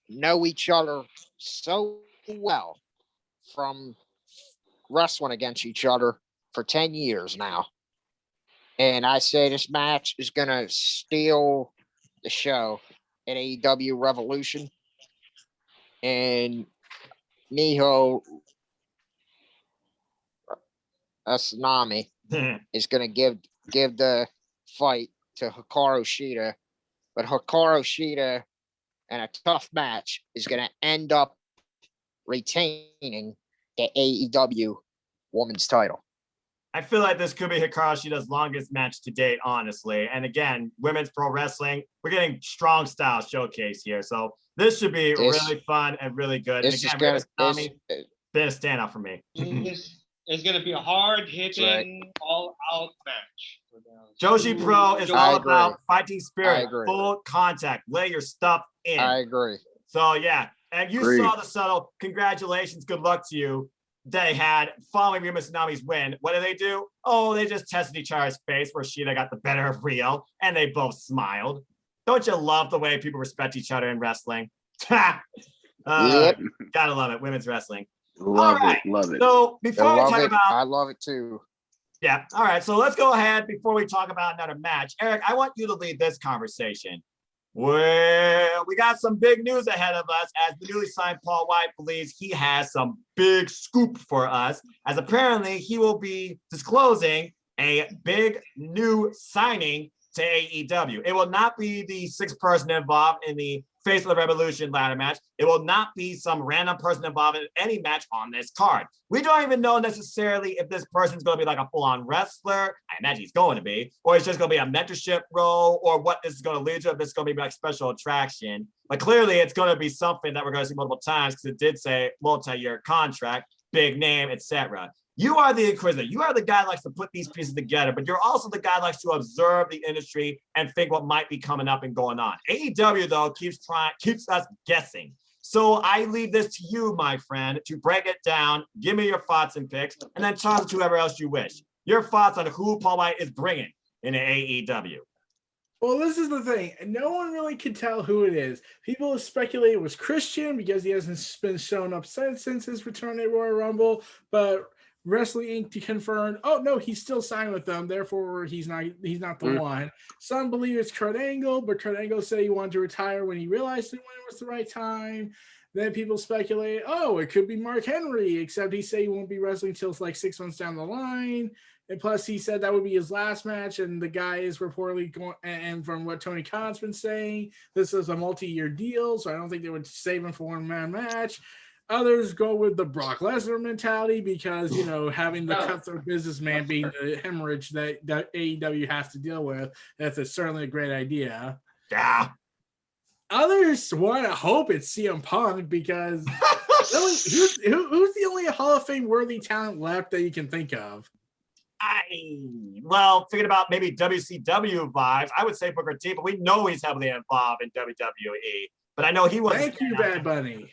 know each other so well from wrestling against each other for 10 years now. And I say this match is going to steal the show at AEW Revolution. And Miho Asanami is going to give the fight to Hikaru Shida. But Hikaru Shida in a tough match is going to end up retaining the AEW women's title. I feel like this could be Hikaru Shida's longest match to date, honestly. And again, women's pro wrestling, we're getting strong style showcase here. So this should be really fun and really good. And again, been a standout for me. This is going to be a hard-hitting, all-out match. Joshi Pro is all about fighting spirit, full contact, lay your stuff in. I agree. So yeah, and you saw the subtle congratulations, good luck to you. They had following Ryo Mizunami's win. What did they do? Oh, they just tested each other's face where Shida got the better of Ryo, and they both smiled. Don't you love the way people respect each other in wrestling? Gotta love it, women's wrestling. Love it. So before we talk about, I love it too. Yeah. All right. So let's go ahead before we talk about another match. Eric, I want you to lead this conversation. Well, we got some big news ahead of us as the newly signed Paul White believes he has some big scoop for us, as apparently he will be disclosing a big new signing to AEW. It will not be the sixth person involved in the Face of the Revolution ladder match. It will not be some random person involved in any match on this card. We don't even know necessarily if this person's going to be like a full-on wrestler. I imagine he's going to be, or it's just going to be a mentorship role, or what this is going to lead to, if this is going to be like special attraction. But clearly it's going to be something that we're going to see multiple times because it did say multi-year contract, big name, etc. You are the inquisitor. You are the guy that likes to put these pieces together, but you're also the guy that likes to observe the industry and think what might be coming up and going on. AEW, though, keeps us guessing. So I leave this to you, my friend, to break it down. Give me your thoughts and picks, and then toss it to whoever else you wish. Your thoughts on who Paul White is bringing in AEW. Well, this is the thing. No one really can tell who it is. People have speculated it was Christian because he hasn't been shown up since his return at Royal Rumble, but Wrestling Inc. confirmed, oh no, he's still signed with them, therefore he's not the one. Some believe it's Kurt Angle, but Kurt Angle said he wanted to retire when he realized when it was the right time. Then people speculate, oh, it could be Mark Henry, except he said he won't be wrestling until like 6 months down the line. And plus, he said that would be his last match, and the guy is reportedly going. And from what Tony Khan's been saying, this is a multi-year deal, so I don't think they would save him for one-man match. Others go with the Brock Lesnar mentality because, you know, having the cutthroat businessman being the hemorrhage that AEW has to deal with, that's certainly a great idea. Yeah. Others want to hope it's CM Punk because really, who's the only Hall of Fame worthy talent left that you can think of? Thinking about maybe WCW vibes, I would say Booker T, but we know he's heavily involved in WWE. But I know he was. Thank you, Bad Bunny.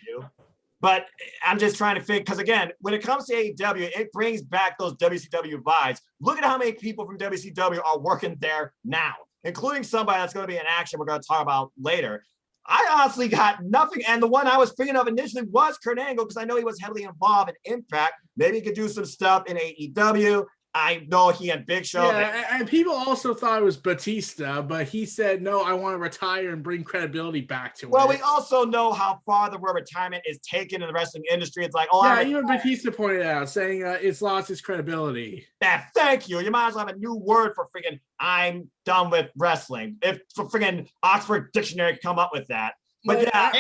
But I'm just trying to think, because again, when it comes to AEW, it brings back those WCW vibes. Look at how many people from WCW are working there now, including somebody that's going to be in action we're going to talk about later. I honestly got nothing. And the one I was thinking of initially was Kurt Angle, because I know he was heavily involved in Impact. Maybe he could do some stuff in AEW. I know he and Big Show. Yeah, and people also thought it was Batista, but he said, no, I want to retire and bring credibility back to it. Well, we also know how far the word retirement is taken in the wrestling industry. It's like, oh, yeah, even Batista pointed out, saying it's lost its credibility. Yeah, thank you. You might as well have a new word for freaking I'm done with wrestling. If for freaking Oxford Dictionary could come up with that. But yeah,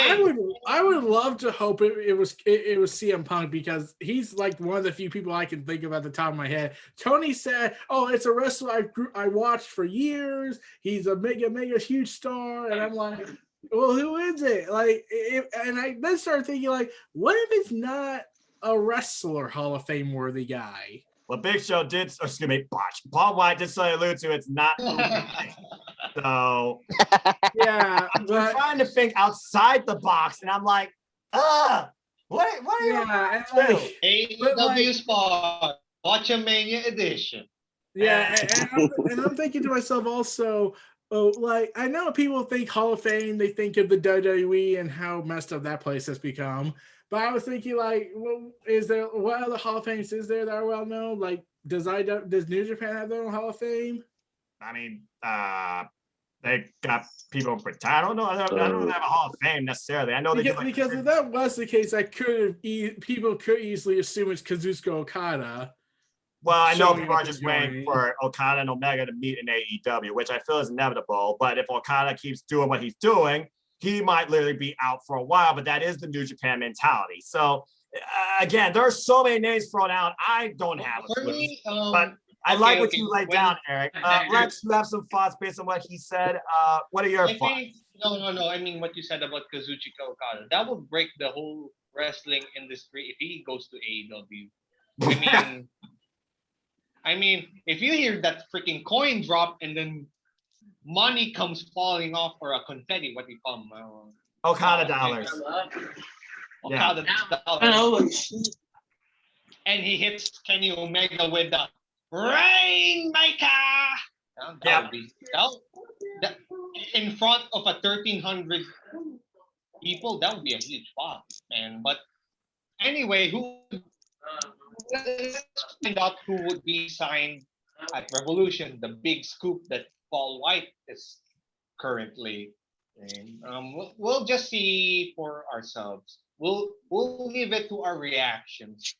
I would love to hope it was CM Punk, because he's like one of the few people I can think of at the top of my head. Tony said, "Oh, it's a wrestler I watched for years. He's a mega huge star," and I'm like, "Well, who is it?" Like, and I then started thinking, like, what if it's not a wrestler Hall of Fame worthy guy? Well, Big Show did, excuse me, Paul White did so allude to it's not. So yeah, I'm trying to think outside the box, and I'm like, what are you? Yeah, AEW spot, Watch a Mania edition. Yeah, and I'm thinking to myself also, like, I know people think Hall of Fame, they think of the WWE and how messed up that place has become. But I was thinking, like, well, what other Hall of Fames is there that are well known? Like, does New Japan have their own Hall of Fame? I mean, they got people retired. I don't know. I don't have a Hall of Fame necessarily. I know because if that was the case, people could easily assume it's Kazuchika Okada. Well, I know people are just waiting for Okada and Omega to meet in AEW, which I feel is inevitable. But if Okada keeps doing what he's doing, he might literally be out for a while. But that is the New Japan mentality. So again, there are so many names thrown out. I don't have a clue, but I like what you laid down, Eric. Lex, you have some thoughts based on what he said. What are your thoughts? No. I mean, what you said about Kazuchika Okada, that would break the whole wrestling industry if he goes to AEW. I mean, if you hear that freaking coin drop and then money comes falling off, or a confetti, what do you call them? Okada dollars. Okada dollars. And he hits Kenny Omega with the Rainmaker. That in front of a 1,300 people, that would be a huge pop, man. But anyway, let's find out who would be signed at Revolution. The big scoop that Paul White is currently. And we'll just see for ourselves. We'll leave it to our reactions.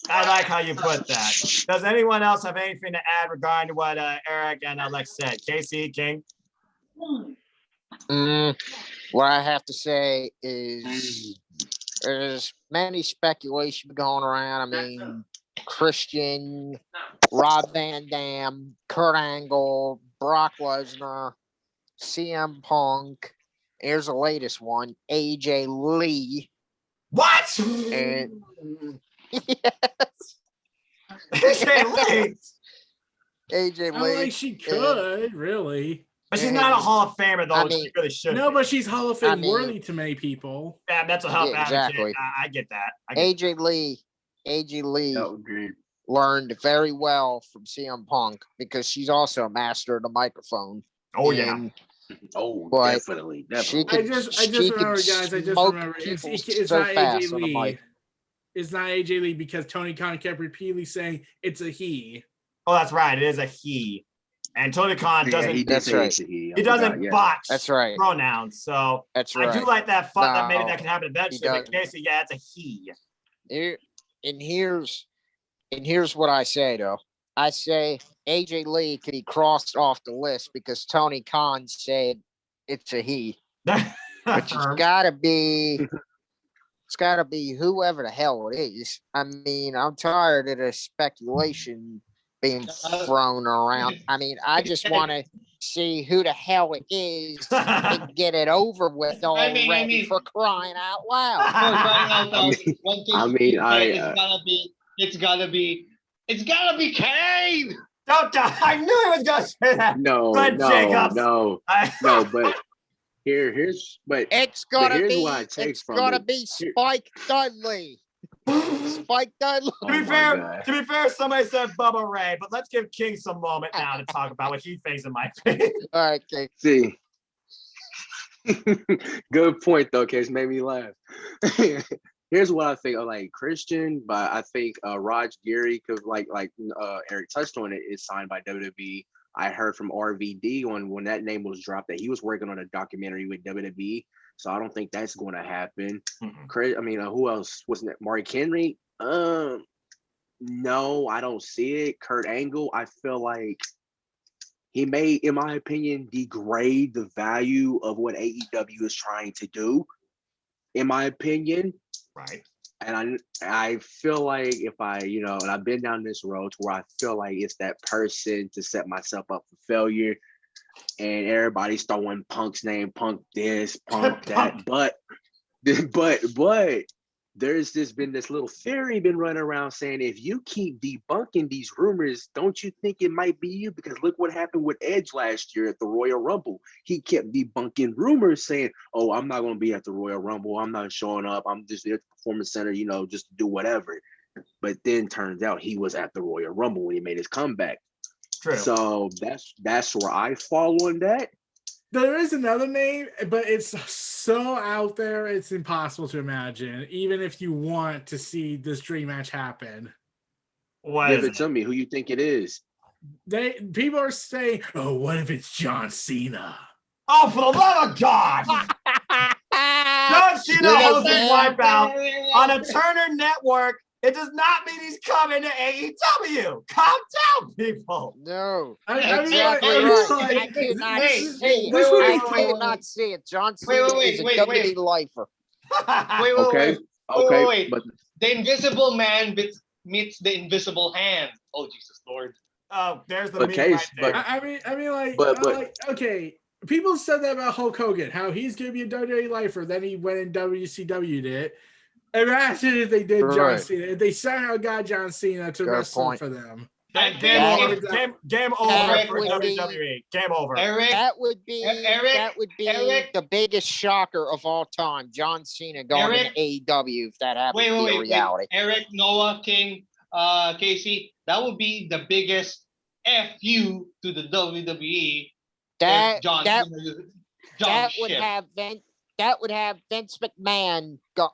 I like how you put that. Does anyone else have anything to add regarding to what Eric and Alex said? KC, King? What I have to say is there's many speculation going around. I mean, Christian, Rob Van Dam, Kurt Angle, Brock Lesnar, CM Punk. Here's the latest one, AJ Lee. What? And yes. AJ Lee. AJ I'm Lee. like, she could, really. But she's not a Hall of Famer, though. I She mean, really should. No, be. but she's Hall of I Fame mean- worthy to many people. Yeah, mental health Yeah, advocate. exactly. I get that. I get AJ Lee. AJ Lee Yeah, agreed. learned very well from CM Punk because she's also a master of the microphone. Oh, yeah. And Oh, But definitely. she Definitely. could- I just she remember, could guys. I just smoke remember. It's people so not fast AJ on the Lee. mic. It's not AJ Lee because Tony Khan kept repeatedly saying it's a he. Oh, that's right. It is a he. And Tony Khan doesn't. he did That's say right. it's a he. He I doesn't forgot, yeah. botch That's right. pronouns. So That's I right. do like that fun that maybe No, that can happen eventually. But doesn't. Casey, yeah, it's a he. Here, and here's what I say though. I say AJ Lee could be crossed off the list because Tony Khan said it's a he. But it's gotta be whoever the hell it is. I mean, I'm tired of the speculation being thrown around. I mean, I just want to see who the hell it is and get it over with already mean- for crying out For loud. crying out loud. It's gotta be Kane. Don't die. I knew he was going to say that. No, Good Jacobs. no, but but It's gonna here's be what I take it's from gonna it. be Spike Dudley. Spike Dudley. To be Oh my fair, God. somebody said Bubba Ray, but let's give King some moment now to talk about what he thinks it might be. All right, okay. See, good point though, Case made me laugh. Here's what I think of like Christian, but I think Raj Giri, because like Eric touched on it, is signed by WWE. I heard from RVD when that name was dropped that he was working on a documentary with WWE. So I don't think that's going to happen. I mean, who else wasn't it? Mark Henry? No, I don't see it. Kurt Angle, I feel like he may, in my opinion, degrade the value of what AEW is trying to do. In my opinion, Right. and I feel like if I, and I've been down this road to where I feel like it's that person to set myself up for failure. And everybody's throwing Punk's name, Punk this, Punk that. But there's been this little theory been running around saying if you keep debunking these rumors, don't you think it might be you? Because look what happened with Edge last year at the Royal Rumble. He kept debunking rumors saying, oh, I'm not going to be at the Royal Rumble. I'm not showing up. I'm just there at the Performance Center, just to do whatever. But then turns out he was at the Royal Rumble when he made his comeback. True. So that's where I fall on that. There is another name, but it's so out there, it's impossible to imagine, even if you want to see this dream match happen. What Give is it to me. Who you think it is? People are saying, oh, what if it's John Cena? Oh, for the love of God! John Cena hosting Wipeout on a Turner network. It does not mean he's coming to AEW. Calm down, people. No. Exactly right. right. I cannot Hey, see hey, it. wait, wait, I wait, wait, cannot see it. John Cena is a WWE lifer. Wait, Okay. wait. But The invisible man meets the invisible hand. Oh, Jesus Lord. Oh, there's the But meme Case, right there. but- I mean, like, But- okay, people said that about Hulk Hogan, how he's going to be a WWE lifer. Then he went and WCW'd it. Imagine if they did John Right. Cena. If they somehow got John Cena to Good wrestle point. for them. I Game think over. Game over That for would be- WWE. Game over. Eric, That would be Eric- the biggest shocker of all time. John Cena going Eric- to AEW if that happens to be a wait. reality. Eric, Noah, King, Casey, that would be the biggest FU to the WWE. That if John that Cena that jumped would ship. have Vince McMahon go.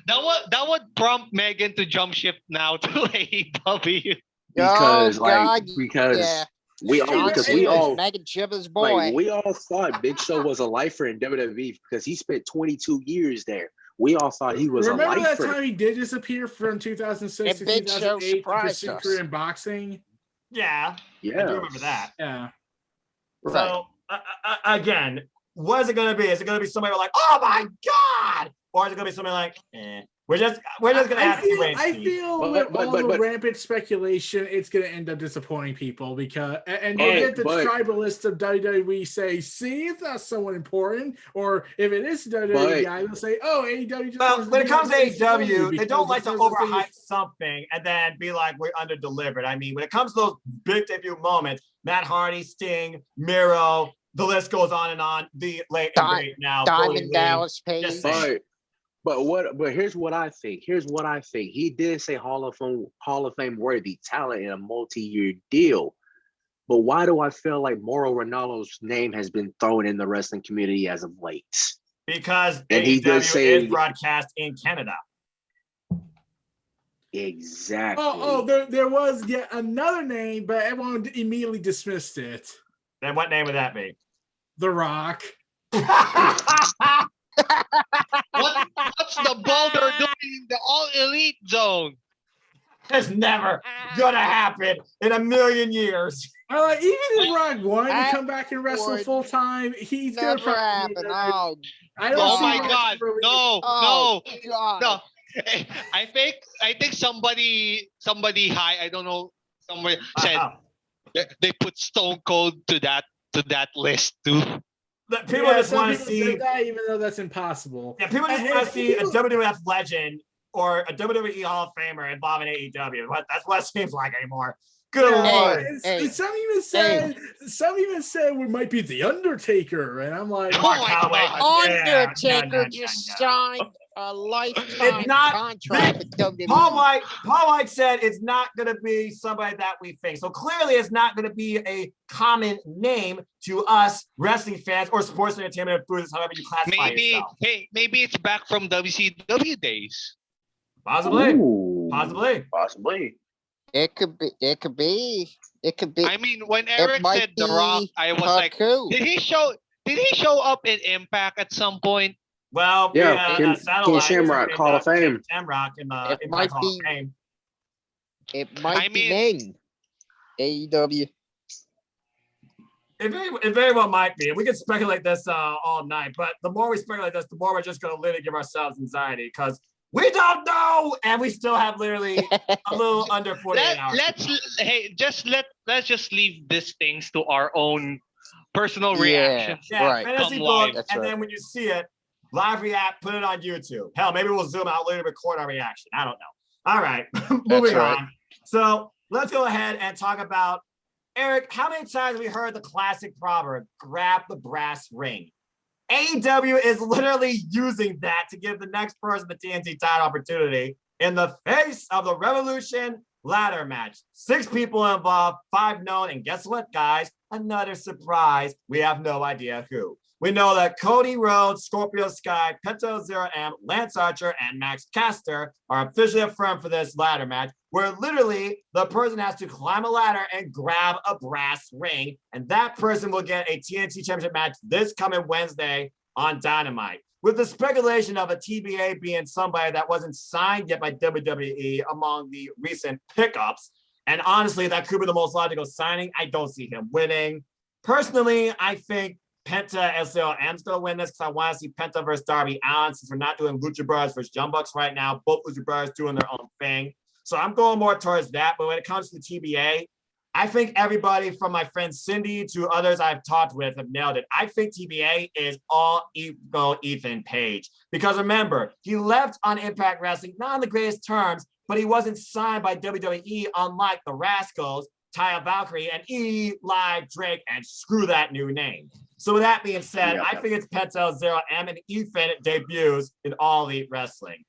That would prompt Megan to jump ship now to AEW. because God, because yeah. we all John because Cena we is all Megan Chibba's boy. like we all thought Big Show was a lifer in WWE because he spent 22 years there. We all thought he was Remember a that lifer. time he did disappear from 2006 to And Big Show 2008 to surprised pursue us. career in boxing? Yeah, I Yeah, do remember that. Yeah. Right. So again, what is it going to be? Is it going to be somebody like, oh my God? Or is it going to be somebody like, We're just gonna have to wait. I feel But- with all but- the rampant speculation, it's gonna end up disappointing people because and you'll But- get the but- tribalists of WWE say, see, it's not someone important, or if it is a WWE guy, they'll say, oh, AEW just Well, wants when to it be comes to like AEW, they because don't like to the person overhype is- something and then be like, we're under delivered. I mean, when it comes to those big debut moments, Matt Hardy, Sting, Miro, the list goes on and on. The late and great now. Cody Diamond Lee. Dallas Page. Just saying. But here's what I think. He did say Hall of Fame worthy talent in a multi-year deal. But why do I feel like Mauro Ranallo's name has been thrown in the wrestling community as of late? Because And he did AEW say- is broadcast in Canada. Exactly. there was yet another name, but everyone immediately dismissed it. Then what name would that be? The Rock. What's the Boulder doing in the All Elite Zone? It's never gonna happen in a million years. Even if Rock wanted to That come back and wrestle would full time, he's gonna Never happen. Oh, I don't Oh see my Rock God! really- No, oh no, God. no. I think somebody high. I don't know. Somebody said Wow. they put Stone Cold to that list too. People Yeah, just some want to people see. say that, even though that's impossible. Yeah, people just And- want and to see a people- WWF legend or a WWE Hall of Famer involving AEW. That's what it seems like anymore. Good Yeah, lord. and some even said we might be the Undertaker, and I'm like, Oh Mark my Calloway. God. Undertaker no, just no. signed a lifetime It's not contract with WWE. Paul White said it's not going to be somebody that we think. So clearly it's not going to be a common name to us wrestling fans or sports entertainment enthusiasts, however you classify yourself. Maybe it's back from WCW days. Possibly. Ooh, Possibly. Possibly. It could be. I mean, when Eric might said The Rock, be I was like, Haku. did he show up in Impact at some point? Well, Yeah, Ken Satellite Shamrock, is Hall of Fame. Shamrock in the It Impact might Hall be- of Fame. It might I be mean- Ming. AEW. It very well might be. We could speculate this all night, but the more we speculate this, the more we're just going to literally give ourselves anxiety because we don't know, and we still have literally a little under 48 hours. Let's just leave these things to our own personal Yeah. reactions. Yeah, Right. fantasy Come book, live. That's and right. then when you see it, live react, put it on YouTube. Hell, maybe we'll zoom out later, record our reaction. I don't know. All right, moving right. on. So let's go ahead and talk about Eric. How many times have we heard the classic proverb, grab the brass ring? AEW is literally using that to give the next person the TNT title opportunity in the face of the Revolution ladder match. 6 people involved, 5 known, and guess what, guys? Another surprise. We have no idea who. We know that Cody Rhodes, Scorpio Sky, Pento Zero M, Lance Archer, and Max Caster are officially affirmed for this ladder match, where literally the person has to climb a ladder and grab a brass ring, and that person will get a TNT Championship match this coming Wednesday on Dynamite. With the speculation of a TBA being somebody that wasn't signed yet by WWE among the recent pickups, and honestly, that could be the most logical signing. I don't see him winning. Personally, I think Penta SLM is going to win this because I want to see Penta versus Darby Allin since we're not doing Lucha Brothers versus Young Bucks right now. Both Lucha Brothers doing their own thing. So I'm going more towards that. But when it comes to the TBA, I think everybody from my friend Cindy to others I've talked with have nailed it. I think TBA is all ego Ethan Page. Because remember, he left on Impact Wrestling, not on the greatest terms, but he wasn't signed by WWE, unlike the Rascals, Taya Valkyrie, and Eli Drake, and screw that new name. So with that being said, Yeah. I think it's Pentel Zero M and Ethan debuts in All Elite Wrestling.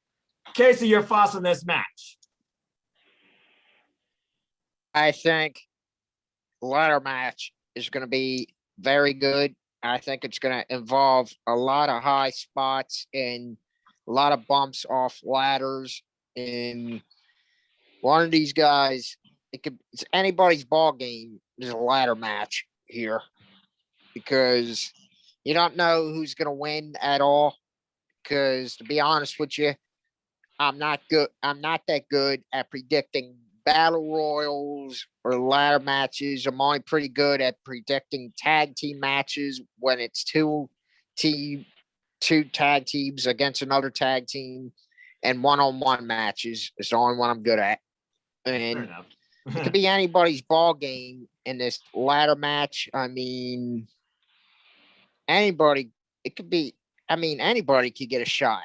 Casey, your thoughts on this match? I think ladder match is going to be very good. I think it's going to involve a lot of high spots and a lot of bumps off ladders. And one of these guys, it's anybody's ball game. There's a ladder match here because you don't know who's going to win at all. Because to be honest with you, I'm not good. I'm not that good at predicting battle royals or ladder matches. I'm only pretty good at predicting tag team matches when it's two tag teams against another tag team. and one-on-one matches is the only one I'm good at. Fair And enough. it could be anybody's ball game in this ladder match. I mean, anybody. It could be. I mean, anybody could get a shot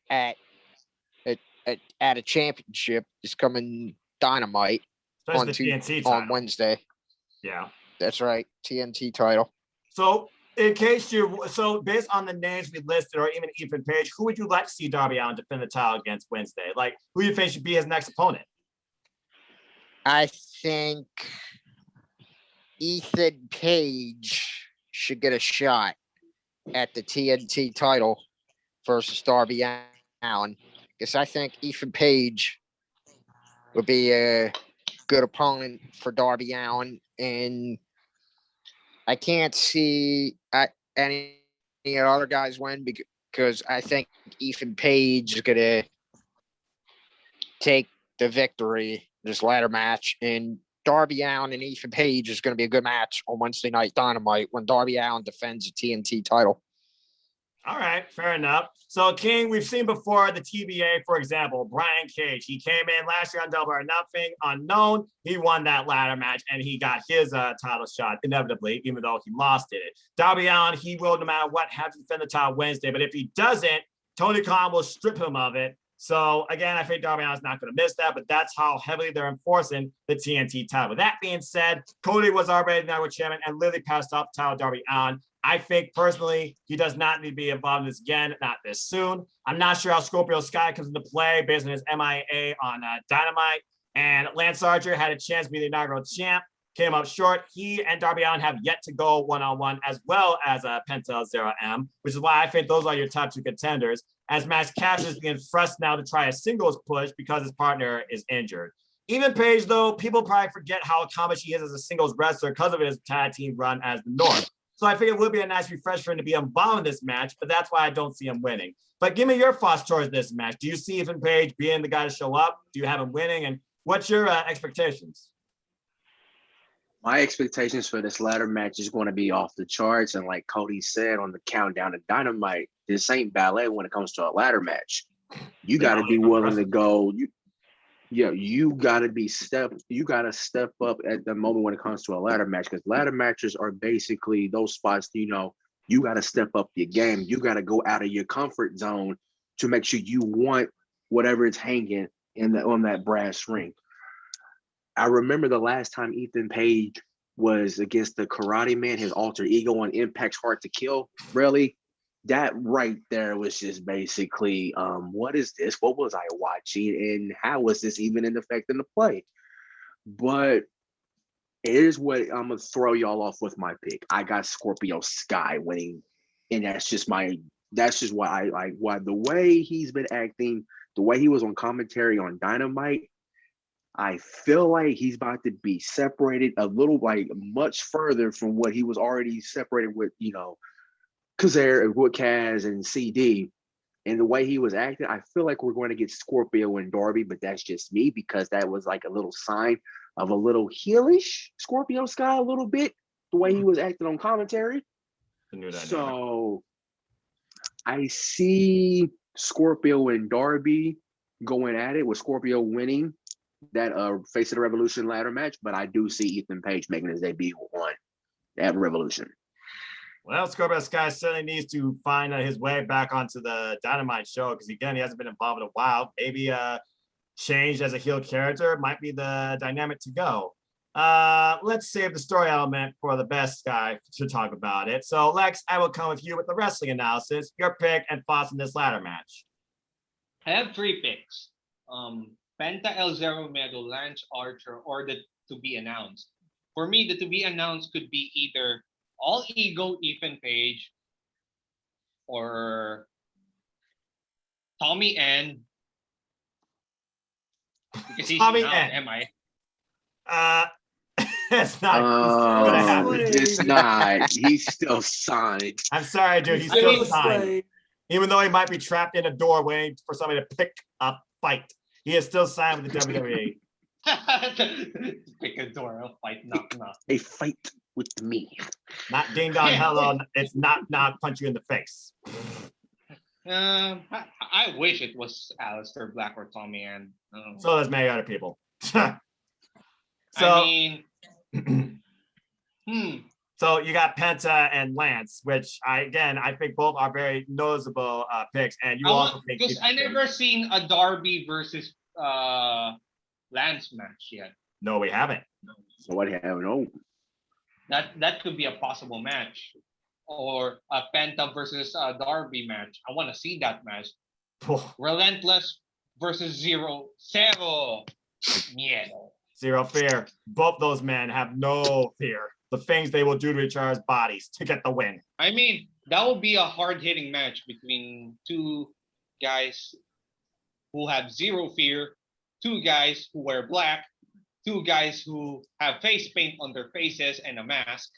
at at a championship this coming Dynamite on Especially the TNT title. on Wednesday. Yeah. That's right, TNT title. So, in case based on the names we listed, or even Ethan Page, who would you like to see Darby Allin defend the title against Wednesday? Like, who do you think should be his next opponent? I think Ethan Page should get a shot at the TNT title versus Darby Allin, because I think Ethan Page would be a good opponent for Darby Allin, and I can't see any other guys win because I think Ethan Page is gonna take the victory this ladder match, and Darby Allin and Ethan Page is going to be a good match on Wednesday Night Dynamite when Darby Allin defends the TNT title. All right, fair enough. So, King, we've seen before the TBA, for example, Brian Cage. He came in last year on Double or Nothing, unknown. He won that ladder match, and he got his title shot inevitably, even though he lost it. Darby Allin, he will, no matter what, have to defend the title Wednesday. But if he doesn't, Tony Khan will strip him of it. So, again, I think Darby Allin's not going to miss that, but that's how heavily they're enforcing the TNT title. With that being said, Cody was already the Network Chairman and literally passed off the title to Darby Allin. I think, personally, he does not need to be involved in this again, not this soon. I'm not sure how Scorpio Sky comes into play based on his MIA on Dynamite. And Lance Archer had a chance to be the inaugural champ, came up short. He and Darby Allin have yet to go one-on-one, as well as Pentel Zero M, which is why I think those are your top two contenders. As Max Caster is being thrust now to try a singles push because his partner is injured. Even Page, though, people probably forget how accomplished he is as a singles wrestler because of his tag team run as the North. So I think it would be a nice refresh for him to be involved in this match, but that's why I don't see him winning. But give me your thoughts towards this match. Do you see Ethan Page being the guy to show up? Do you have him winning? And what's your expectations? My expectations for this ladder match is going to be off the charts. And like Cody said on the countdown to Dynamite, this ain't ballet when it comes to a ladder match. You got to be willing to go. You got to step up at the moment when it comes to a ladder match, because ladder matches are basically those spots, you got to step up your game. You got to go out of your comfort zone to make sure you want whatever is hanging on that brass ring. I remember the last time Ethan Page was against the Karate Man, his alter ego on Impact's Hard to Kill. Really, that right there was just basically, what is this? What was I watching? And how was this even in effect in the play? But here's what I'm going to throw y'all off with my pick. I got Scorpio Sky winning. And that's just why I like the way he's been acting, the way he was on commentary on Dynamite. I feel like he's about to be separated a little, like much further from what he was already separated with, Kazare, with Kaz and CD. And the way he was acting, I feel like we're going to get Scorpio and Darby, but that's just me because that was like a little sign of a little heelish Scorpio Sky, a little bit, the way he was acting on commentary. So I see Scorpio and Darby going at it with Scorpio winning that Face of the Revolution ladder match, but I do see Ethan Page making his debut on that Revolution. Well, Scorpio Sky certainly needs to find his way back onto the Dynamite show because, again, he hasn't been involved in a while. Maybe changed as a heel character might be the dynamic to go. Let's save the story element for the best guy to talk about it. So, Lex, I will come with you with the wrestling analysis, your pick, and thoughts on this ladder match. I have 3 picks. Penta El Zero Medal, Lance Archer, or the to be announced. For me, the to be announced could be either All Ego Ethan Page or Tommy N. Because he's Tommy out, N. am I? It's not gonna happen. It's not. He's still signed. I'm sorry, dude. He's still signed. Even though he might be trapped in a door waiting for somebody to pick a fight. He is still signed with the WWE. Pick a door, I'll fight, knock, knock. A fight with me. Not ding dong hello. It's knock knock, punch you in the face. I wish it was Aleister Black or Tommy, and So there's many other people. So, I mean, so you got Penta and Lance, which I think both are very noticeable picks. And you also think because I never seen a Darby versus Lance match yet. No, we haven't. So what have no? That could be a possible match, or a Penta versus Darby match. I want to see that match. Relentless versus Zero. Yeah. Zero fear. Both those men have no fear. The things they will do to each other's bodies to get the win. I mean, that would be a hard-hitting match between two guys who have zero fear, two guys who wear black, two guys who have face paint on their faces and a mask.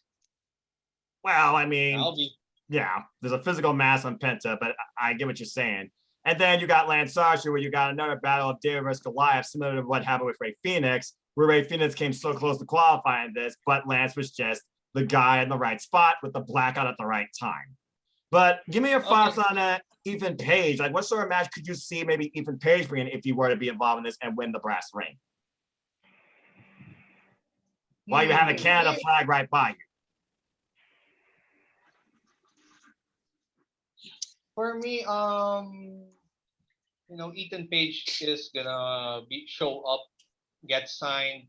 Well, I mean, yeah, there's a physical mask on Penta, but I get what you're saying. And then you got Lance Archer, where you got another battle of David versus Goliath, similar to what happened with Rey Fenix, where Rey Fenix came so close to qualifying this, but Lance was just the guy in the right spot with the blackout at the right time. But give me your thoughts on Ethan Page. Like, what sort of match could you see maybe Ethan Page bringing if he were to be involved in this and win the brass ring? While you have a Canada flag right by you. For me, Ethan Page is gonna show up, get signed,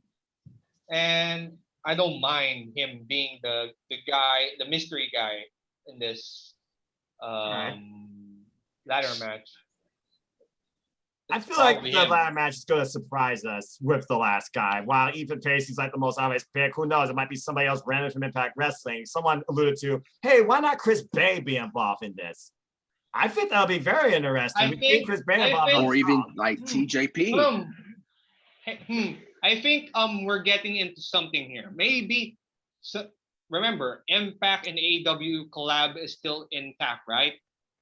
and I don't mind him being the guy, the mystery guy in this ladder match. I feel like the ladder match is going to surprise us with the last guy. While Ethan Page is like the most obvious pick, who knows? It might be somebody else random from Impact Wrestling. Someone alluded to, hey, why not Chris Bay be involved in this? I think that'll be very interesting. We think Chris Bay involved, or even like TJP. I think we're getting into something here. Maybe remember, Impact and AEW collab is still intact, right?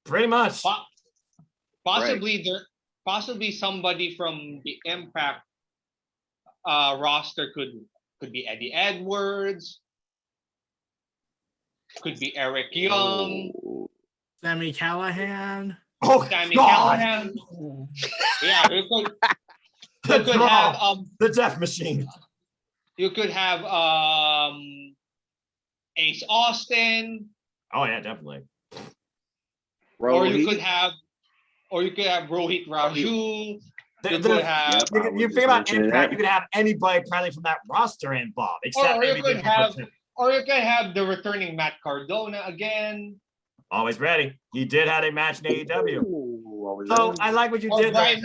Pretty much. Possibly somebody from the Impact roster could be Eddie Edwards, could be Eric Young, Sammy Callahan. Oh, Sammy God. Callahan. Yeah, you could have the Death Machine. You could have Ace Austin. Oh yeah, definitely. Or you could have Rohit Raju. You think about Impact, you could have anybody probably from that roster involved. Except or you could have the returning Matt Cardona again. Always ready. He did have a match in AEW. So I like what you did there.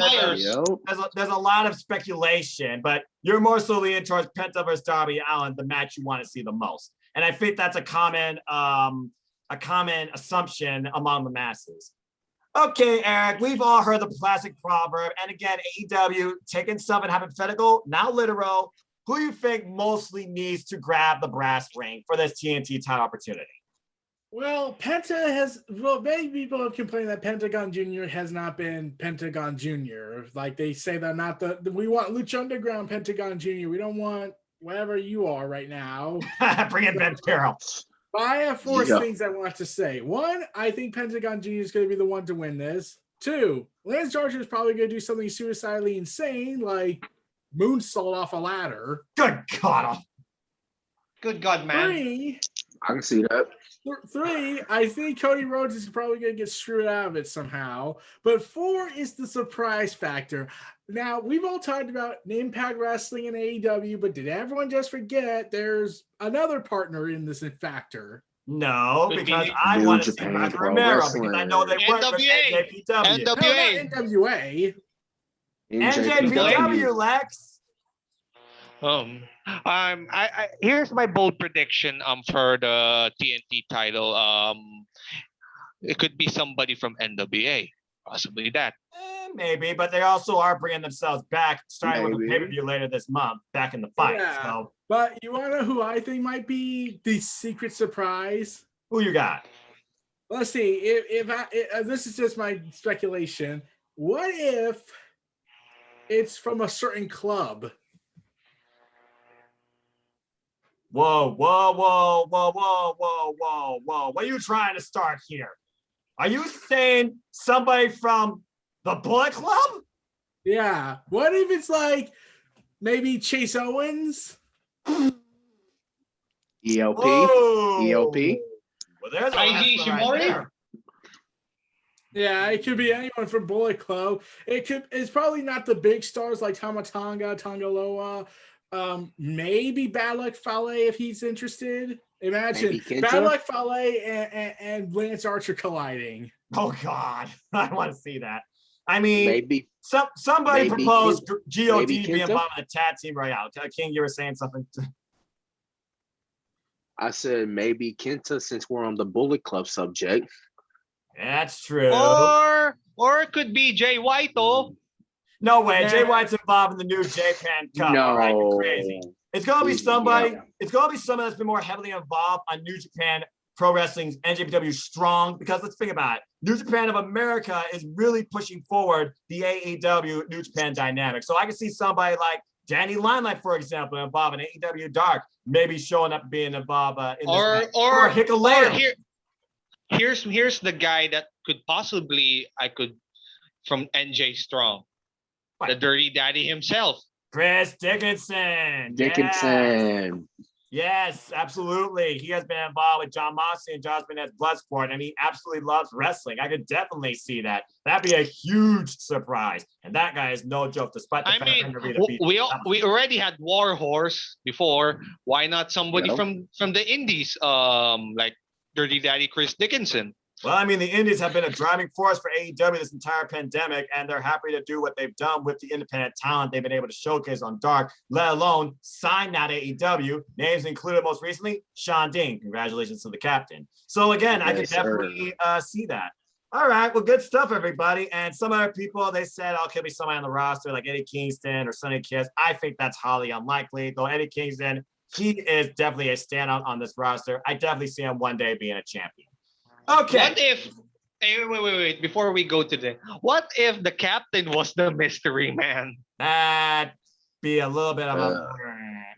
There's a lot of speculation, but you're more so leaning towards Penta versus Darby Allin, the match you want to see the most. And I think that's a common assumption among the masses. Okay, Eric, we've all heard the classic proverb. And again, AEW, taking something hypothetical, not literal. Who do you think mostly needs to grab the brass ring for this TNT title opportunity? Well, many people have complained that Pentagon Jr. has not been Pentagon Jr. Like they say that we want Lucha Underground Pentagon Jr. We don't want whatever you are right now. Bring in Ben Carroll. But I have four things I want to say. One, I think Pentagon Jr. is going to be the one to win this. Two, Lance Archer is probably going to do something suicidally insane, like moonsault off a ladder. Good God. Good God, man. Three, I can see that. Three, I think Cody Rhodes is probably going to get screwed out of it somehow. But four is the surprise factor. Now, we've all talked about Impact Wrestling and AEW, but did everyone just forget there's another partner in this factor? No, because I want to see Rocky Romero because I know they work with NJPW. NWA. NJPW, Lex. Here's my bold prediction for the TNT title. It could be somebody from NWA, possibly that. Maybe, but they also are bringing themselves back, starting with a pay-per-view later this month, back in the fight. Yeah. So, but you want to know who I think might be the secret surprise? Who you got? Let's see. If this is just my speculation, what if it's from a certain club? Whoa. What are you trying to start here? Are you saying somebody from the Bullet Club? Yeah. What if it's like maybe Chase Owens? ELP. Oh. ELP. Well, there's a Taiji wrestler right Ishimori? there. Yeah, it could be anyone from Bullet Club. It's probably not the big stars like Tamatanga, Tongaloa, maybe Bad Luck Fale if he's interested. Imagine Maybe Kenta? Bad Luck Fale and Lance Archer colliding. Oh God, I want to see that. I mean, Maybe somebody maybe proposed Kenta. God Maybe being Kenta? involved in the tag team royale. King, you were saying something. I said maybe Kenta since we're on the Bullet Club subject. That's true. Or it could be Jay White, oh. No way. Nah. Jay White's involved in the new Japan Cup. No, All right, you're crazy. It's gonna be somebody. Yeah. It's gonna be someone that's been more heavily involved on New Japan Pro Wrestling's NJPW Strong. Because let's think about it. New Japan of America is really pushing forward the AEW New Japan dynamic. So I can see somebody like Danny Limelight, for example, involved in AEW Dark, maybe showing up being involved in this match. Or Hikuleo. here's the guy that could possibly from NJ Strong, the Dirty Daddy himself. Chris Dickinson. Dickinson. Yes, absolutely. He has been involved with John Moxley and Josh Bennett's Bloodsport, and he absolutely loves wrestling. I could definitely see that. That'd be a huge surprise. And that guy is no joke, despite the fact We already had Warhorse before. Why not somebody Yep. from the Indies, like Dirty Daddy Chris Dickinson? Well, I mean, the Indies have been a driving force for AEW this entire pandemic, and they're happy to do what they've done with the independent talent they've been able to showcase on Dark, let alone sign that AEW. Names included most recently, Sean Dean. Congratulations to the captain. So again, I can Yes, definitely see that. All right, well, good stuff, everybody. And some other people, they said, oh, could be somebody on the roster like Eddie Kingston or Sonny Kiss. I think that's highly unlikely, though Eddie Kingston, he is definitely a standout on this roster. I definitely see him one day being a champion. Okay. What if? Hey, wait! Before we go to what if the captain was the mystery man? That'd be a little bit of a.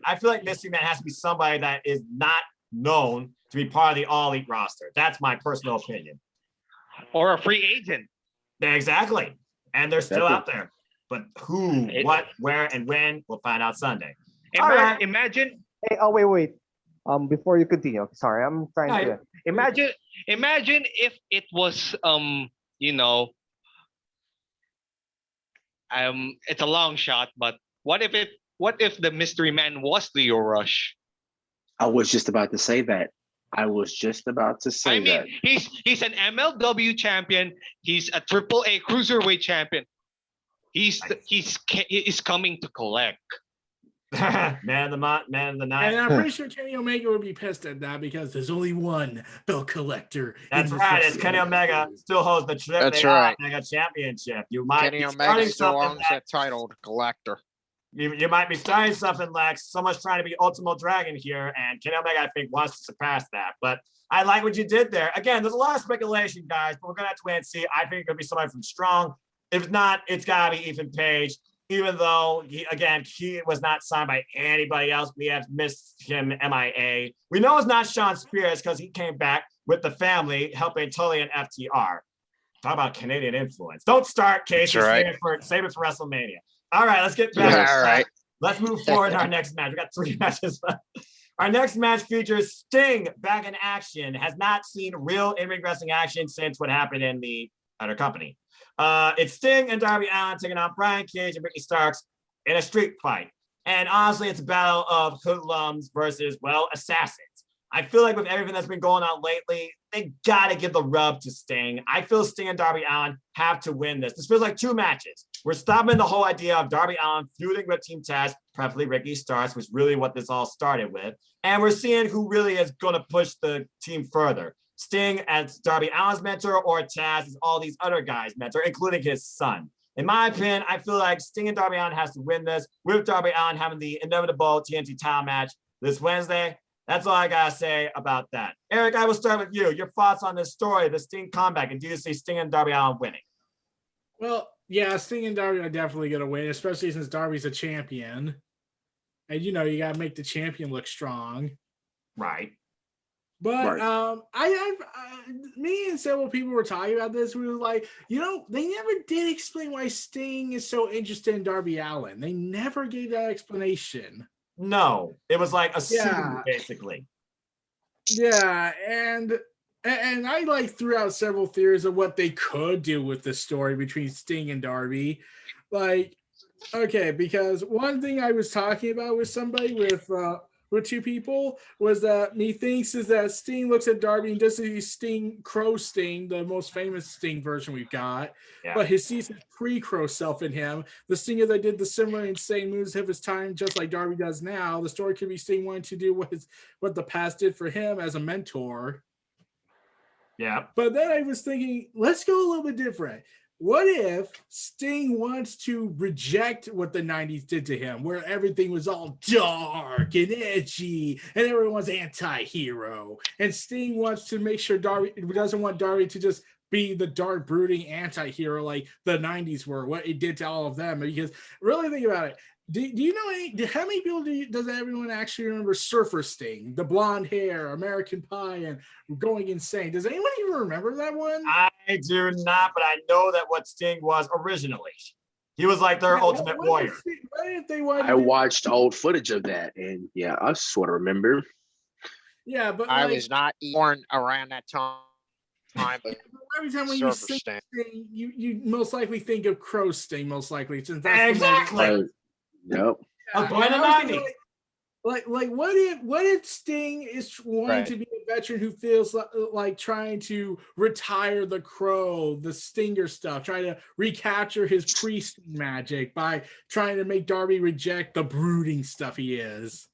I feel like mystery man has to be somebody that is not known to be part of the All Elite roster. That's my personal opinion. Or a free agent. Exactly, and they're still out there. But who, what, where, and when? We'll find out Sunday. Imagine. Hey, oh wait. Before you continue, sorry, I'm trying to imagine if it was it's a long shot, but what if the mystery man was Leo Rush? I was just about to say that. He's an MLW champion. He's a AAA cruiserweight champion. He's coming to collect. man of the night. And I'm pretty sure Kenny Omega would be pissed at that because there's only one belt collector. That's right. It's Kenny Omega still holds the AAA Omega Championship. You might Kenny be Omega starting still something. owns that title, the collector. You might be starting something, Lex. Someone's trying to be Ultimo Dragon here, and Kenny Omega, I think, wants to surpass that. But I like what you did there. Again, there's a lot of speculation, guys, but we're gonna have to wait and see. I think it could be somebody from Strong. If not, it's gotta be Ethan Page. Even though, he was not signed by anybody else. We have missed him MIA. We know it's not Sean Spears because he came back with the family helping Tully and FTR. Talk about Canadian influence. Don't start, Casey. Save it for WrestleMania. All right, let's get back. All right. Let's move forward to our next match. We got 3 matches left. Our next match features Sting back in action. Has not seen real in-ring wrestling action since what happened in the other company. It's Sting and Darby Allin taking on Brian Cage and Ricky Starks in a street fight. And honestly, it's a battle of hoodlums versus, assassins. I feel like with everything that's been going on lately, they got to give the rub to Sting. I feel Sting and Darby Allin have to win this. This feels like 2 matches. We're stopping the whole idea of Darby Allin feuding with Team Taz, preferably Ricky Starks, which is really what this all started with. And we're seeing who really is going to push the team further. Sting as Darby Allin's mentor or Taz as all these other guys' mentor, including his son. In my opinion, I feel like Sting and Darby Allin has to win this, with Darby Allin having the inevitable TNT title match this Wednesday. That's all I got to say about that. Eric, I will start with you. Your thoughts on this story, the Sting comeback, and do you see Sting and Darby Allin winning? Well, yeah, Sting and Darby are definitely going to win, especially since Darby's a champion. And, you got to make the champion look strong. Right. But Right. me and several people were talking about this. We were like, they never did explain why Sting is so interested in Darby Allin. They never gave that explanation. No, it was like assumed, Yeah. basically. Yeah, and I like threw out several theories of what they could do with the story between Sting and Darby. Like, okay, because one thing I was talking about with somebody with two people was that methinks is that Sting looks at Darby and doesn't see Sting, Crow Sting, the most famous Sting version we've got, Yeah. but he sees his pre-Crow self in him. The Stinger that did the similar insane moves of his time, just like Darby does now. The story could be Sting wanting to do what the past did for him as a mentor. Yeah. But then I was thinking, let's go a little bit different. What if Sting wants to reject what the 90s did to him, where everything was all dark and edgy and everyone's anti-hero? And Sting wants to make sure Darby doesn't want Darby to just be the dark, brooding anti-hero like the 90s were, what it did to all of them. Because really think about it. Do you know how many people does everyone actually remember Surfer Sting, the blonde hair, American Pie, and going insane? Does anyone even remember that one? I do not, but I know that what Sting was originally. He was like their ultimate warrior. I watched old footage of that, and yeah, I sort of remember. Yeah, but I was not born around that time. But every time when you Surfer think Sting. Sting, you most likely think of Crow Sting, most likely, since that's Exactly. Yep. A point of 90. Like what if Sting is wanting to be a veteran who feels like trying to retire the Crow, the Stinger stuff, trying to recapture his pre-Sting magic by trying to make Darby reject the brooding stuff he is.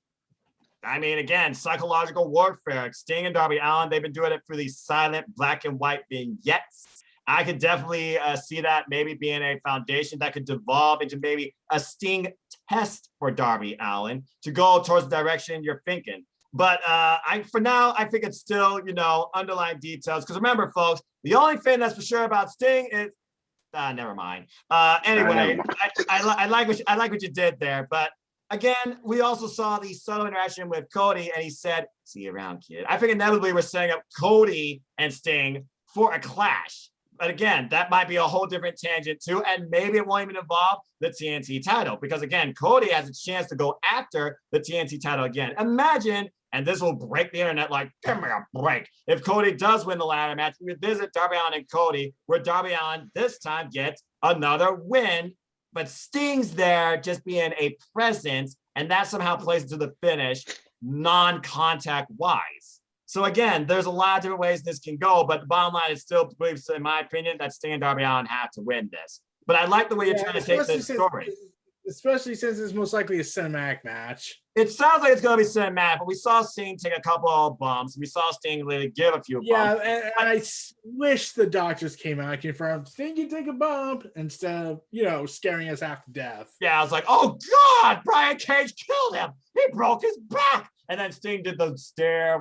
I mean, again, psychological warfare. Sting and Darby Allin, they've been doing it through these silent black and white vignettes. I could definitely see that maybe being a foundation that could devolve into maybe a Sting test for Darby Allin to go towards the direction you're thinking. But for now, I think it's still, underlying details. Because remember, folks, the only thing that's for sure about Sting is, never mind. Anyway, I like what you did there. But again, we also saw the subtle interaction with Cody, and he said, "See you around, kid." I think inevitably we're setting up Cody and Sting for a clash. But again, that might be a whole different tangent too, and maybe it won't even involve the TNT title because again, Cody has a chance to go after the TNT title again. Imagine, and this will break the internet like, give me a break. If Cody does win the ladder match, we visit Darby Allin and Cody, where Darby Allin this time gets another win, but Sting's there just being a presence, and that somehow plays into the finish non-contact wise. So again, there's a lot of different ways this can go, but the bottom line is still, in my opinion, that Sting and Darby Allin have to win this. But I like the way you're trying to take this story. Especially since it's most likely a cinematic match. It sounds like it's going to be cinematic, but we saw Sting take a couple of bumps. We saw Sting really give a few bumps. Yeah, and I wish the doctors came out and confirmed Sting can take a bump instead of, scaring us half to death. Yeah, I was like, oh God, Brian Cage killed him. He broke his back. And then Sting did the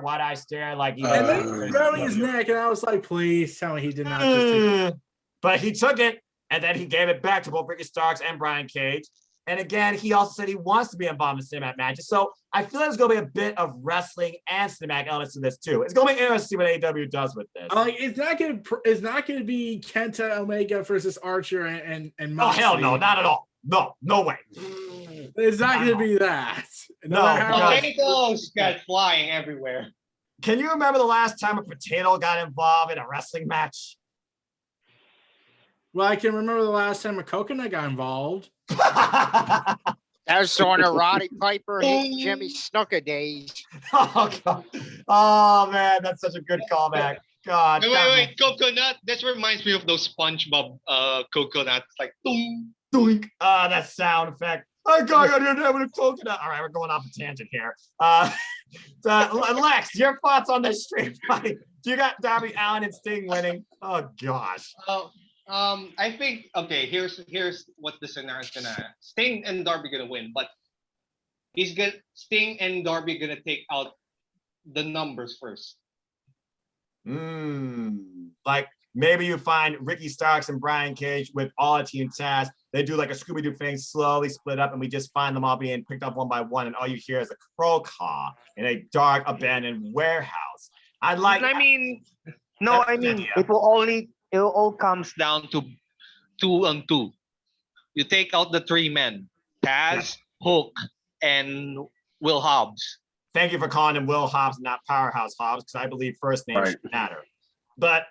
wide-eye stare, like he and then grabbing his neck, and I was like, please tell me he did not just take it. But he took it, and then he gave it back to both Ricky Starks and Brian Cage. And again, he also said he wants to be involved in cinematic matches. So I feel there's going to be a bit of wrestling and cinematic elements to this too. It's going to be interesting to see what AEW does with this. Like, it's not going to be Kenta Omega versus Archer and Moxley. Oh hell no, not at all. No way. It's not going to be that. Potatoes got flying everywhere. Can you remember the last time a potato got involved in a wrestling match? Well, I can remember the last time a coconut got involved. That was on a Roddy Piper hitting Jimmy Snuka days. Oh, God. Oh man, that's such a good callback. God. Wait, coconut. This reminds me of those SpongeBob coconuts, like doink. Doink. That sound effect. I got your name with a coconut. All right, we're going off a tangent here. Lex, your thoughts on this stream fight? Do you got Darby Allin and Sting winning? Oh gosh. I think here's what the scenario is gonna. Sting and Darby gonna win, but Sting and Darby gonna take out the numbers first. Like maybe you find Ricky Starks and Brian Cage with all a team task. They do like a Scooby-Doo thing, slowly split up, and we just find them all being picked up one by one, and all you hear is a crow caw in a dark, abandoned warehouse. I like. I mean, no, That's I a good mean, idea. it all comes down to 2-on-2. You take out the three men, Taz, Hook, and Will Hobbs. Thank you for calling him Will Hobbs, not Powerhouse Hobbs, because I believe first names Right. should matter. But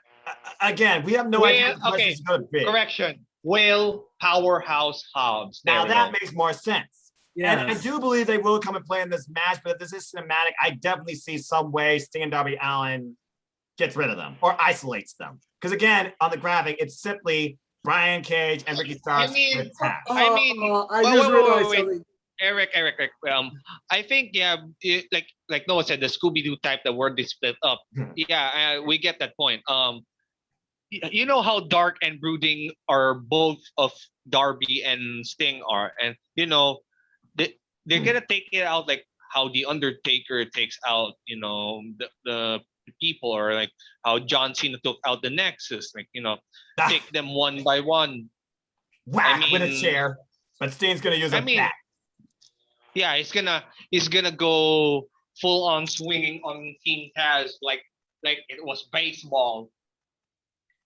again, we have no idea what the question is going to be. Correction. Will Powerhouse Hobbs. There Now we that go. makes more sense. Yes. And I do believe they will come and play in this match, but if this is cinematic, I definitely see some way Sting and Darby Allin gets rid of them or isolates them. Because again, on the graphic, it's simply Brian Cage and Ricky Starks with Taz. I mean, I just realized something. Eric. I think like Noah said, the Scooby Doo type, the word is split up. Yeah, we get that point. You know how dark and brooding are both of Darby and Sting are, and you know they're gonna take it out like how the Undertaker takes out the people, or like how John Cena took out the Nexus, like take them one by one. Whack with a chair, but Sting's gonna use a bat. Yeah, he's gonna go full on swinging on Team Taz like it was baseball.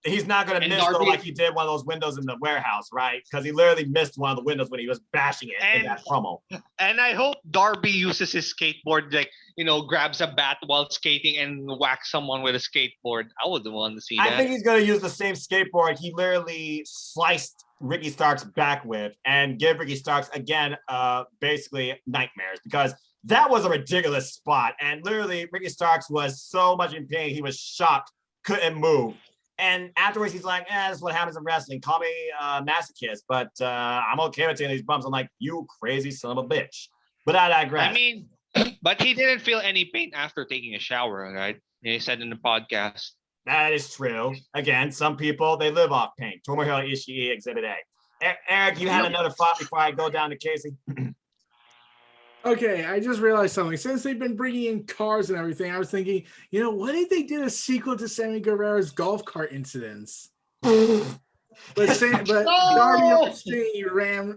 He's not going to miss Darby, though, like he did one of those windows in the warehouse, right? Because he literally missed one of the windows when he was bashing it in that promo. And I hope Darby uses his skateboard, like grabs a bat while skating and whacks someone with a skateboard. I would want to see that. I think he's going to use the same skateboard he literally sliced Ricky Starks back with, and give Ricky Starks again, basically nightmares, because that was a ridiculous spot. And literally, Ricky Starks was so much in pain, he was shocked, couldn't move. And afterwards, he's like, this is what happens in wrestling. Call me masochist, but I'm okay with taking these bumps. I'm like, you crazy son of a bitch. But I digress. I mean, but he didn't feel any pain after taking a shower, right? He said in the podcast. That is true. Again, some people, they live off pain. Tomohiro Ishii, Exhibit A. Eric, you had another thought before I go down to Casey? Okay, I just realized something. Since they've been bringing in cars and everything, I was thinking, what if they did a sequel to Sammy Guevara's golf cart incidents? But Darby or Sting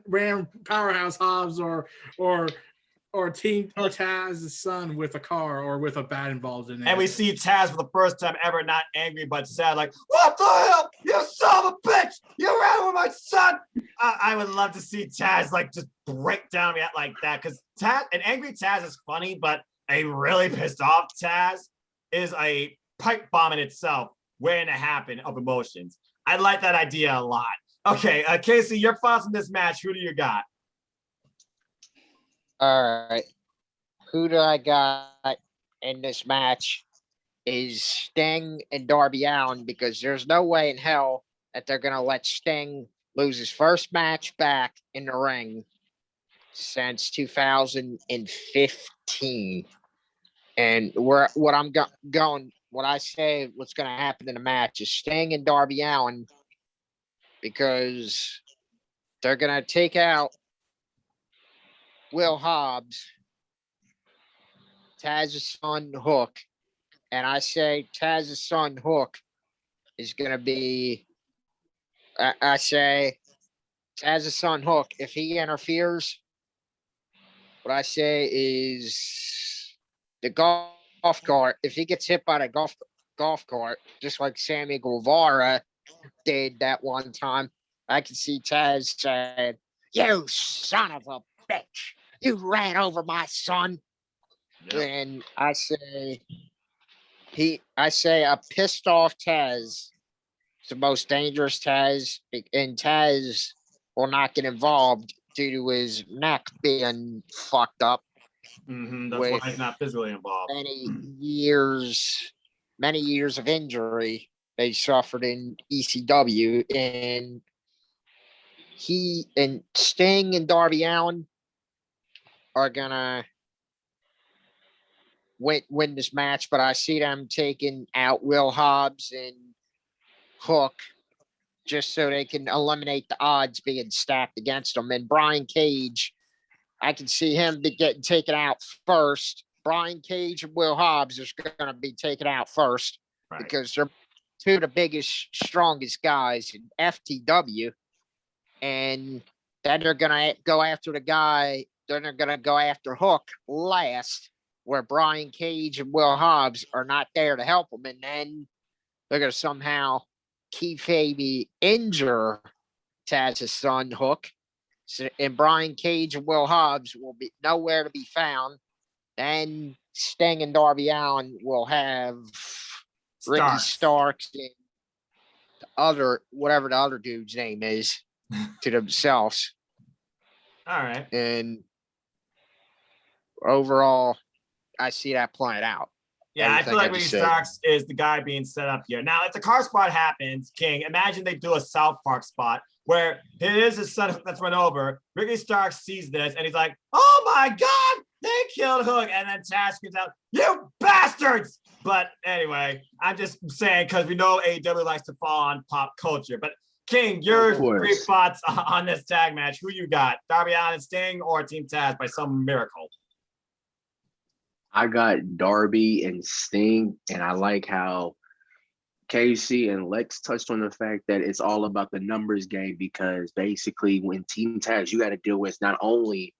ran Powerhouse Hobbs or Taz's son with a car or with a bat involved in it. And we see Taz for the first time ever, not angry but sad, like, what the hell? You son of a bitch! You ran over my son! I would love to see Taz like just break down like that, because an angry Taz is funny, but a really pissed off Taz is a pipe bomb in itself, waiting to happen of emotions. I like that idea a lot. Okay, Casey, your thoughts on this match? Who do you got? All right. Who do I got in this match is Sting and Darby Allin, because there's no way in hell that they're going to let Sting lose his first match back in the ring since 2015. And what I say what's going to happen in the match is Sting and Darby Allin, because they're going to take out Will Hobbs, Taz's son Hook, and I say Taz's son Hook is going to be, I say Taz's son Hook, if he interferes, what I say is the golf cart, if he gets hit by the golf cart, just like Sammy Guevara did that one time, I can see Taz saying, "You son of a bitch, you ran over my son." Yeah. And I say a pissed off Taz is the most dangerous Taz, and Taz will not get involved due to his neck being fucked up. That's why he's not physically involved. Many years of injury they suffered in ECW, and he and Sting and Darby Allin are gonna win this match, but I see them taking out Will Hobbs and Hook just so they can eliminate the odds being stacked against them. And Brian Cage, I can see him getting taken out first. Brian Cage and Will Hobbs are going to be taken out first, right, because they're two of the biggest, strongest guys in FTW. And then they're going to go after the guy. Then they're going to go after Hook last. where Brian Cage and Will Hobbs are not there to help him, and then they're going to somehow kayfabe injure Taz's son Hook, and Brian Cage and Will Hobbs will be nowhere to be found. Then Sting and Darby Allin will have Ricky Starks and whatever the other dude's name is to themselves. All right. And overall, I see that playing out. Yeah, I feel like Ricky Starks is the guy being set up here. Now, if the car spot happens, King, imagine they do a South Park spot where it is his son that's run over. Ricky Starks sees this and he's like, oh my God, they killed Hook. And then Taz screams out, you bastards. But anyway, I'm just saying because we know AEW likes to fall on pop culture. But King, your three thoughts on this tag match. Who you got? Darby Allin and Sting or Team Taz by some miracle? I got Darby and Sting, and I like how Casey and Lex touched on the fact that it's all about the numbers game, because basically when Team Taz, you got to deal with not only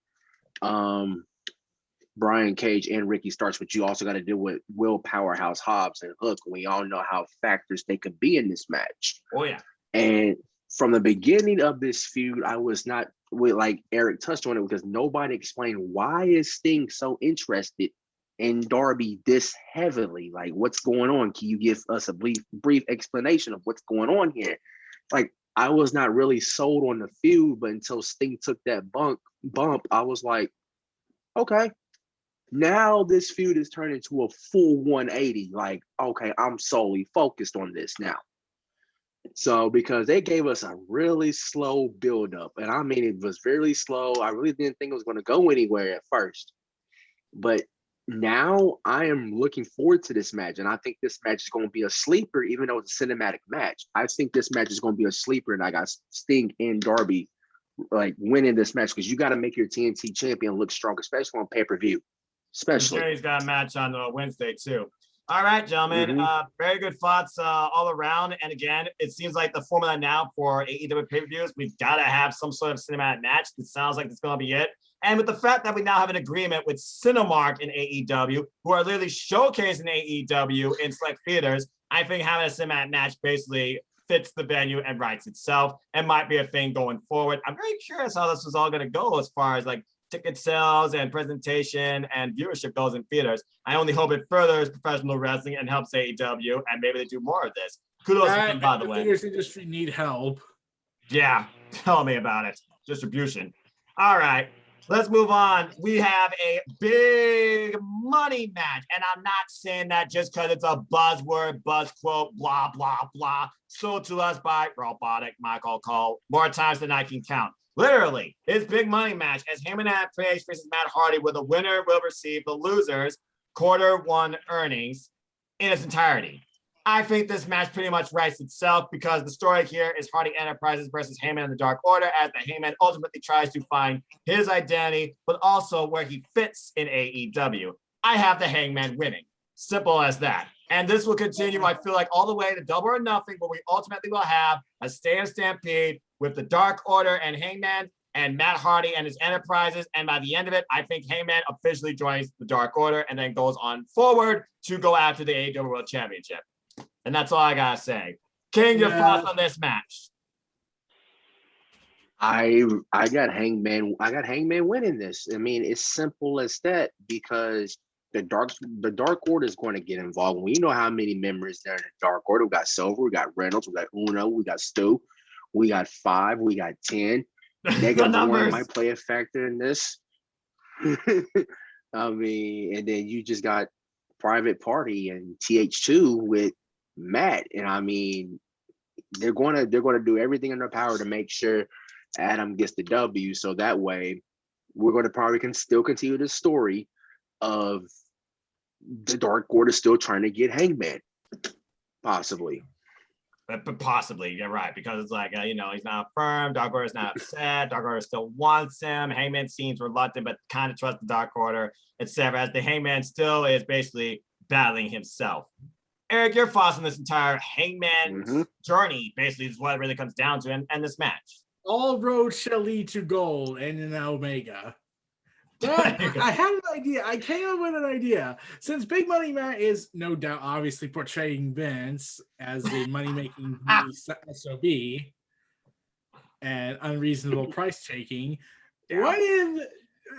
Brian Cage and Ricky Starks, but you also got to deal with Will Powerhouse Hobbs and Hook. We all know how factors they could be in this match. Oh, yeah. And from the beginning of this feud, I was not, like Eric touched on it, because nobody explained why is Sting so interested in Darby this heavily. Like, what's going on? Can you give us a brief explanation of what's going on here? Like, I was not really sold on the feud, but until Sting took that bump, I was like, okay, now this feud is turned into a full 180. Like, okay, I'm solely focused on this now. So, because they gave us a really slow buildup, and I mean, it was really slow. I really didn't think it was going to go anywhere at first, but now I am looking forward to this match, and I think this match is going to be a sleeper, even though it's a cinematic match. I think this match is going to be a sleeper, and I got Sting and Darby like winning this match, because you got to make your TNT champion look strong, especially on pay-per-view. Especially, he's got a match on Wednesday too. All right, gentlemen. Very good thoughts all around. And again, it seems like the formula now for AEW pay-per-views, we've got to have some sort of cinematic match. It sounds like it's going to be it. And with the fact that we now have an agreement with Cinemark in AEW, who are literally showcasing AEW in select theaters, I think having a cinematic match basically fits the venue and writes itself and might be a thing going forward. I'm very curious how this is all going to go as far as like ticket sales and presentation and viewership goes in theaters. I only hope it furthers professional wrestling and helps AEW, and maybe they do more of this. Kudos to them, by the way. The theaters industry need help. Yeah, tell me about it. Distribution. All right, let's move on. We have a big money match, and I'm not saying that just because it's a buzzword, buzz quote, blah, blah, blah, sold to us by Robotic Michael Cole more times than I can count. Literally, it's big money match as Heyman Page versus Matt Hardy, where the winner will receive the loser's quarter-one earnings in its entirety. I think this match pretty much writes itself, because the story here is Hardy Enterprises versus Heyman and the Dark Order, as the Heyman ultimately tries to find his identity, but also where he fits in AEW. I have the Hangman winning. Simple as that. And this will continue, I feel like, all the way to Double or Nothing, where we ultimately will have a stand stampede with the Dark Order and Hangman and Matt Hardy and his Enterprises. And by the end of it, I think Heyman officially joins the Dark Order and then goes on forward to go after the AEW World Championship. And that's all I gotta say. King, your thoughts on this match? I got Hangman. I got Hangman winning this. I mean, it's simple as that, because the Dark Order is going to get involved. We know how many members there in the Dark Order. We got Silver, we got Reynolds, we got Uno, we got Stu, we got 5, we got 10. Negative 1 might play a factor in this. I mean, and then you just got Private Party and TH2 with Matt, and I mean, they're going to do everything in their power to make sure Adam gets the W. So that way, we're going to probably still continue the story of the Dark Order still trying to get Hangman, possibly. But possibly, you're right, because it's like, he's not firm. Dark Order's not upset. Dark Order still wants him. Hangman seems reluctant, but kind of trusts the Dark Order, etc. As the Hangman still is basically battling himself. Eric, your thoughts on this entire Hangman journey, basically, is what it really comes down to, and this match. All roads shall lead to gold and an Omega. Well, I had an idea. I came up with an idea. Since Big Money Matt is no doubt obviously portraying Vince as the money-making SOB and unreasonable price taking, what if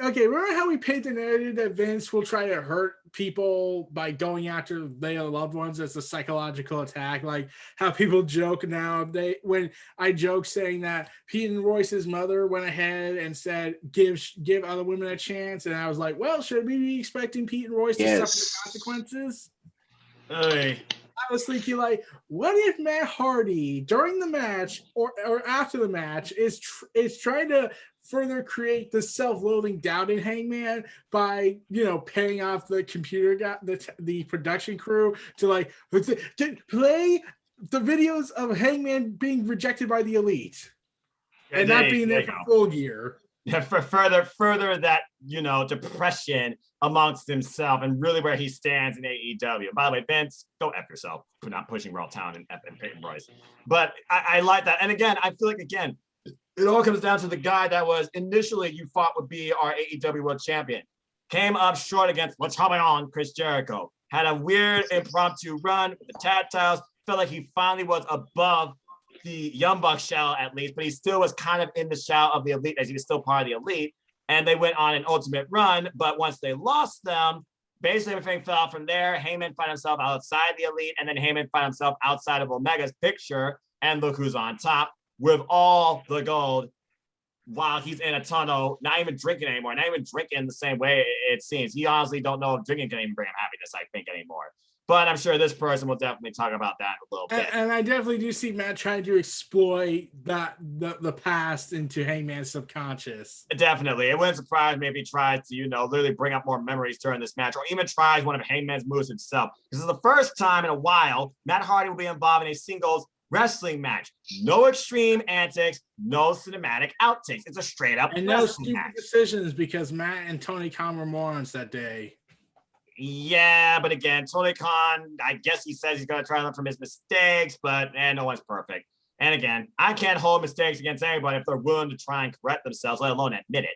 remember how we paint the narrative that Vince will try to hurt people by going after their loved ones as a psychological attack? Like how people joke now, when I joke saying that Pete and Royce's mother went ahead and said, give other women a chance. And I was like, well, should we be expecting Pete and Royce to suffer the consequences? Hey. I was thinking, like, what if Matt Hardy during the match or after the match is trying to further create the self-loathing doubt in Hangman by, paying off the computer guy, the production crew to play the videos of Hangman being rejected by the Elite and not being there for Full Gear. Yeah, for further that depression amongst himself and really where he stands in AEW. By the way, Vince, go F yourself for not pushing Raw Town and Peyton Royce. But I like that. And again, I feel like it all comes down to the guy that was initially you thought would be our AEW World Champion. Came up short against what's coming on, Chris Jericho. Had a weird impromptu run with the tag titles. Felt like he finally was above the Young Bucks shell at least, but he still was kind of in the shell of the Elite as he was still part of the Elite. And they went on an ultimate run, but once they lost them, basically everything fell out from there. Heyman found himself outside the Elite, and then Heyman found himself outside of Omega's picture, and look who's on top with all the gold while he's in a tunnel, not even drinking anymore, not even drinking the same way it seems. He honestly don't know if drinking can even bring him happiness, I think, anymore. But I'm sure this person will definitely talk about that a little bit. And I definitely do see Matt trying to exploit the past into Hangman's subconscious. Definitely. It wouldn't surprise me if he tries to, literally bring up more memories during this match or even tries one of Hangman's moves himself. This is the first time in a while Matt Hardy will be involved in a singles wrestling match. No extreme antics, no cinematic outtakes. It's a straight up and no stupid decisions because Matt and Tony Khan were morons that day. Yeah, but again, Tony Khan, I guess he says he's going to try to learn from his mistakes, but no one's perfect. And again, I can't hold mistakes against anybody if they're willing to try and correct themselves, let alone admit it.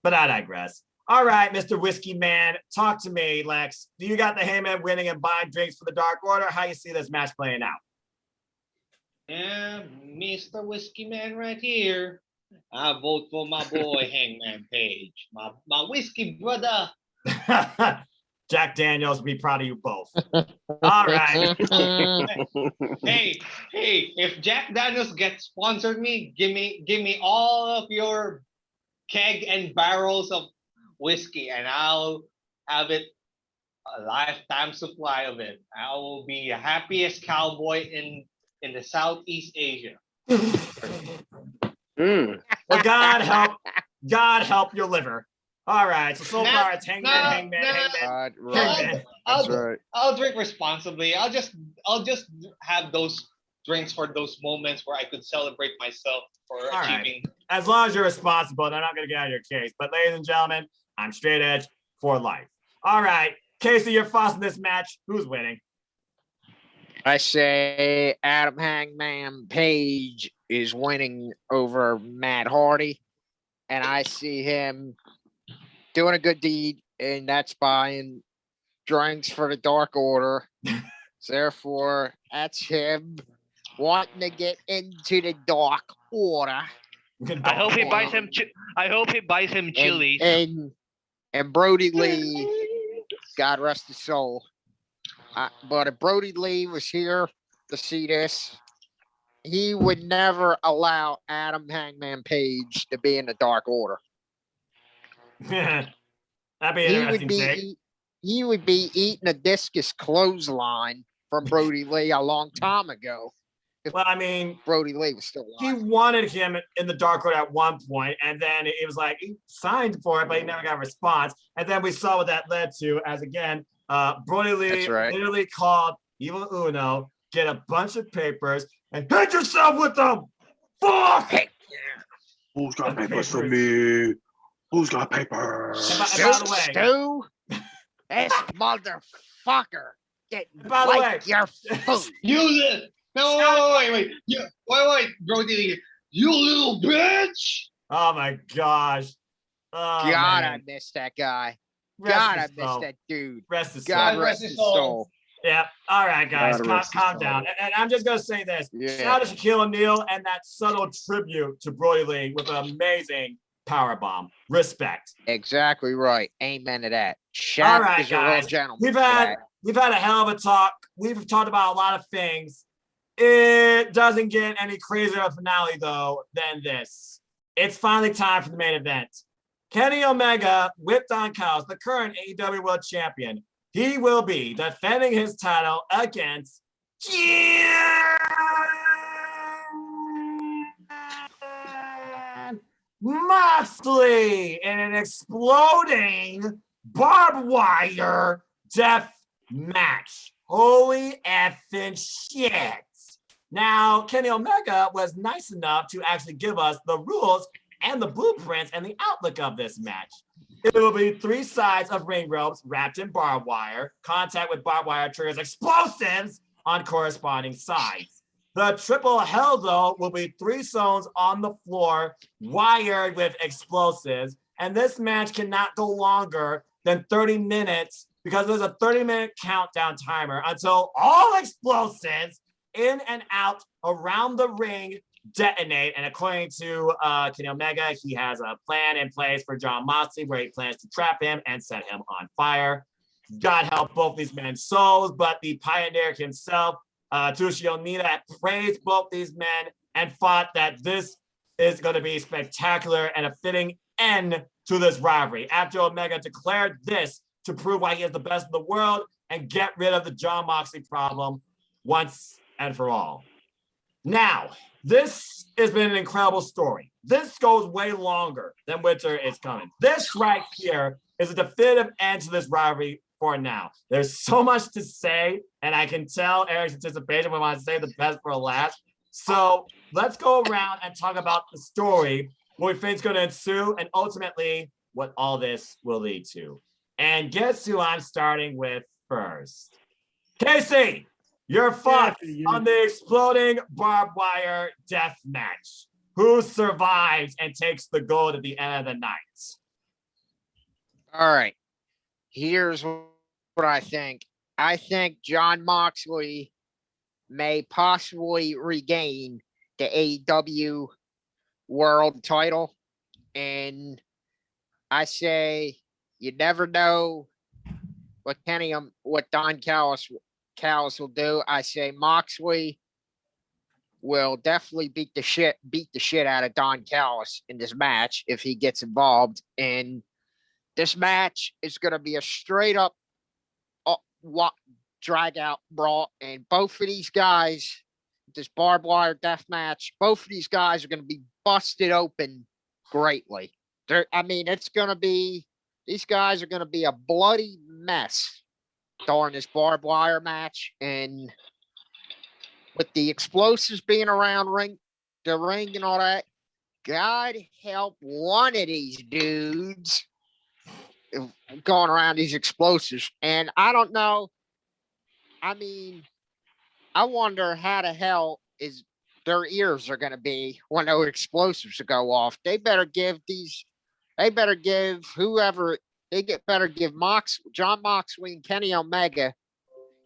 But I digress. All right, Mr. Whiskey Man, talk to me, Lex. Do you got the Heyman winning and buying drinks for the Dark Order? How you see this match playing out? Yeah, Mr. Whiskey Man right here. I vote for my boy Hangman Page, my whiskey brother. Jack Daniels will be proud of you both. All right. hey, if Jack Daniels gets sponsored me, give me all of your keg and barrels of whiskey and I'll have it a lifetime supply of it. I will be the happiest cowboy in the Southeast Asia. Well, God help your liver. All right, so far it's Hangman. Right. That's right. I'll drink responsibly. I'll just have those drinks for those moments where I could celebrate myself for achieving. Right. As long as you're responsible, they're not going to get out of your case. But ladies and gentlemen, I'm straight edge for life. All right, Casey, your thoughts in this match. Who's winning? I say Adam Hangman Page is winning over Matt Hardy, and I see him doing a good deed, and that's buying drinks for the Dark Order. So therefore, that's him wanting to get into the Dark Order. I hope he buys him. I hope he buys him chilies. And Brody Lee, God rest his soul. But if Brody Lee was here to see this, he would never allow Adam Hangman Page to be in the Dark Order. That'd be interesting. He would be eating a discus clothesline from Brody Lee a long time ago. Well, I mean, Brody Lee was still alive. He wanted him in the Dark Order at one point, and then it was like he signed for it, but he never got a response. And then we saw what that led to, as again, Brody Lee literally called Evil Uno, get a bunch of papers, and hit yourself with them. Fuck! Hey. Who's got papers for me? Who's got papers? And by the way, Stu, this motherfucker didn't like your food. You no, wait, Brody Lee, you little bitch! Oh my gosh. Oh, God, I man. miss that guy. Rest God, I his miss soul. that dude. Rest his God soul. rest his soul. Yeah. All right, guys, God calm, rest his calm soul. down. And I'm just gonna say this: Yeah. shout out to Shaquille O'Neal and that subtle tribute to Brody Lee with an amazing power bomb. Respect. Exactly right. Amen to that. All Shaq right, is a real guys. gentleman. We've for had that. a hell of a talk. We've talked about a lot of things. It doesn't get any crazier of a finale though than this. It's finally time for the main event. Kenny Omega with Don Callis, the current AEW World Champion. He will be defending his title against Jon Moxley in an exploding barbed wire death match. Holy effing shit. Now, Kenny Omega was nice enough to actually give us the rules and the blueprints and the outlook of this match. It will be 3 sides of ring ropes wrapped in barbed wire. Contact with barbed wire triggers explosives on corresponding sides. The triple hell, though, will be 3 zones on the floor wired with explosives. And this match cannot go longer than 30 minutes because there's a 30-minute countdown timer until all explosives in and out around the ring detonate. And according to Kenny Omega, he has a plan in place for Jon Moxley where he plans to trap him and set him on fire. God help both these men's souls, but the pioneer himself, Tushi Onita, praised both these men and thought that this is going to be spectacular and a fitting end to this rivalry. After Omega declared this to prove why he is the best in the world and get rid of the Jon Moxley problem once and for all. Now, this has been an incredible story. This goes way longer than Winter is Coming. This right here is a definitive end to this rivalry for now. There's so much to say, and I can tell Eric's anticipation. We want to save the best for last. So let's go around and talk about the story, what we think is going to ensue, and ultimately what all this will lead to. And guess who I'm starting with first? Casey! Your thoughts on the exploding barbed wire death match. Who survives and takes the gold at the end of the night? All right. Here's what I think. I think Jon Moxley may possibly regain the AEW World title. And I say you never know what Don Callis will do. I say Moxley will definitely beat the shit out of Don Callis in this match if he gets involved. And this match is going to be a straight up drag out brawl. And both of these guys, this barbed wire death match, both of these guys are going to be busted open greatly. It's going to be, these guys are going to be a bloody mess during this barbed wire match. And with the explosives being around the ring and all that, God help one of these dudes going around these explosives. And I don't know. I wonder how the hell their ears are going to be when those explosives go off. They better give Jon Moxley and Kenny Omega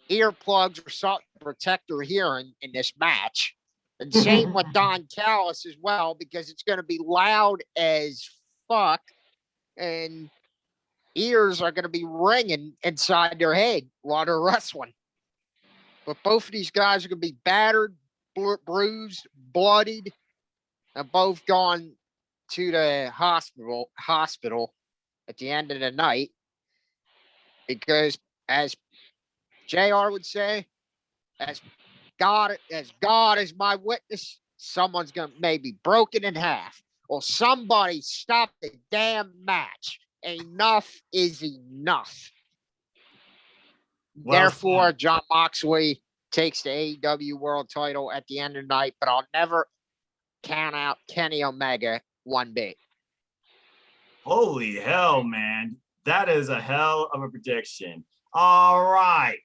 earplugs or something to protect their hearing in this match. And same with Don Callis as well, because it's going to be loud as fuck and ears are going to be ringing inside their head while they're wrestling. But both of these guys are going to be battered, bruised, bloodied, and both gone to the hospital at the end of the night. Because as JR would say, as God is my witness, someone's going to maybe broken in half. Or somebody stop the damn match. Enough is enough. Well Therefore, said. Jon Moxley takes the AEW World title at the end of the night, but I'll never count out Kenny Omega one bit. Holy hell, man. That is a hell of a prediction. All right.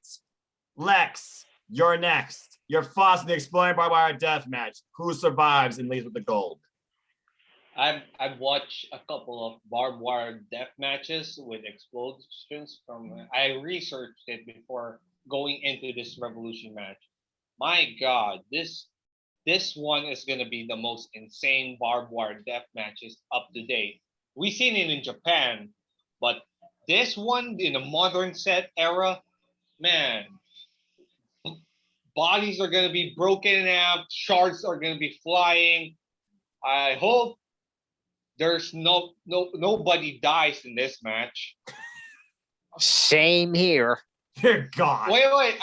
Lex, you're next. Your thoughts on the exploding barbed wire death match. Who survives and leaves with the gold? I've watched a couple of barbed wire death matches with explosions from. I researched it before going into this Revolution match. My God, this one is gonna be the most insane barbed wire death matches up to date. We've seen it in Japan, but this one in the modern set era, man, bodies are gonna be broken out, shards are gonna be flying. I hope there's nobody dies in this match. Same here. Dear God. Wait.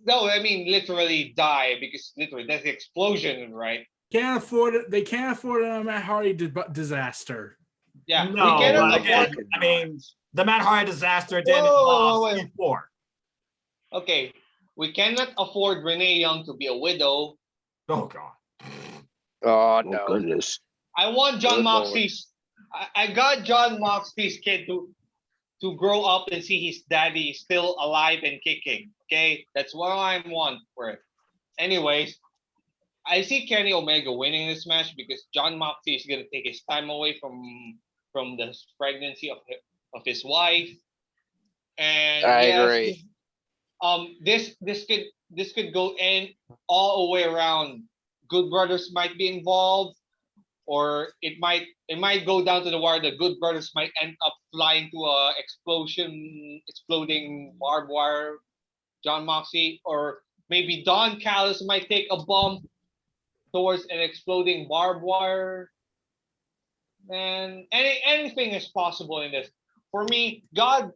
No, I mean literally die because literally that's the explosion, right? Can't afford it. They can't afford a Matt Hardy disaster. Yeah, No, we cannot but again, afford. I mean, the Matt Hardy disaster didn't Whoa, involve wait. C4. Okay, we cannot afford Renee Young to be a widow. Oh God. Oh Oh no. goodness. I want John Good Lord. Moxley's. I got John Moxley's kid to grow up and see his daddy still alive and kicking. Okay, that's what I want for it. Anyways, I see Kenny Omega winning this match because John Moxley is gonna take his time away from the pregnancy of his wife. And I yes, agree. this could go in all the way around. Good Brothers might be involved, or it might go down to the wire. The Good Brothers might end up flying to a exploding barbed wire. John Moxley, or maybe Don Callis might take a bump towards an exploding barbed wire. And anything is possible in this. For me, God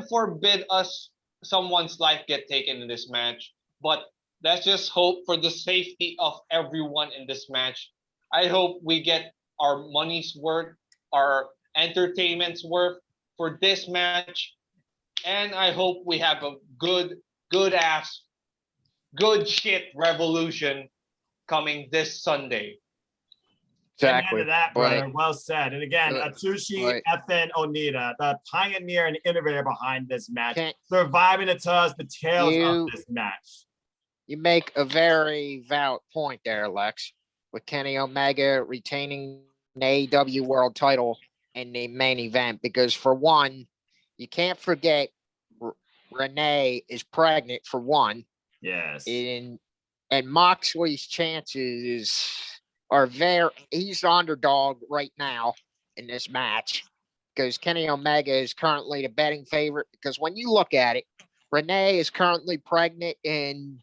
forbid us someone's life get taken in this match. But let's just hope for the safety of everyone in this match. I hope we get our money's worth, our entertainment's worth for this match. And I hope we have a good ass, good shit revolution coming this Sunday. Exactly. Amen to that, But brother. Well said. And again, but- Atsushi FN Onita, the pioneer and innovator behind this match, Can't- surviving to tell us the tales You- of this match. you make a very valid point there, Lex, with Kenny Omega retaining the AEW World Title in the main event. Because for one, you can't forget Renee is pregnant. For one, Yes. and Moxley's chances are he's the underdog right now in this match because Kenny Omega is currently the betting favorite. Because when you look at it, Renee is currently pregnant, and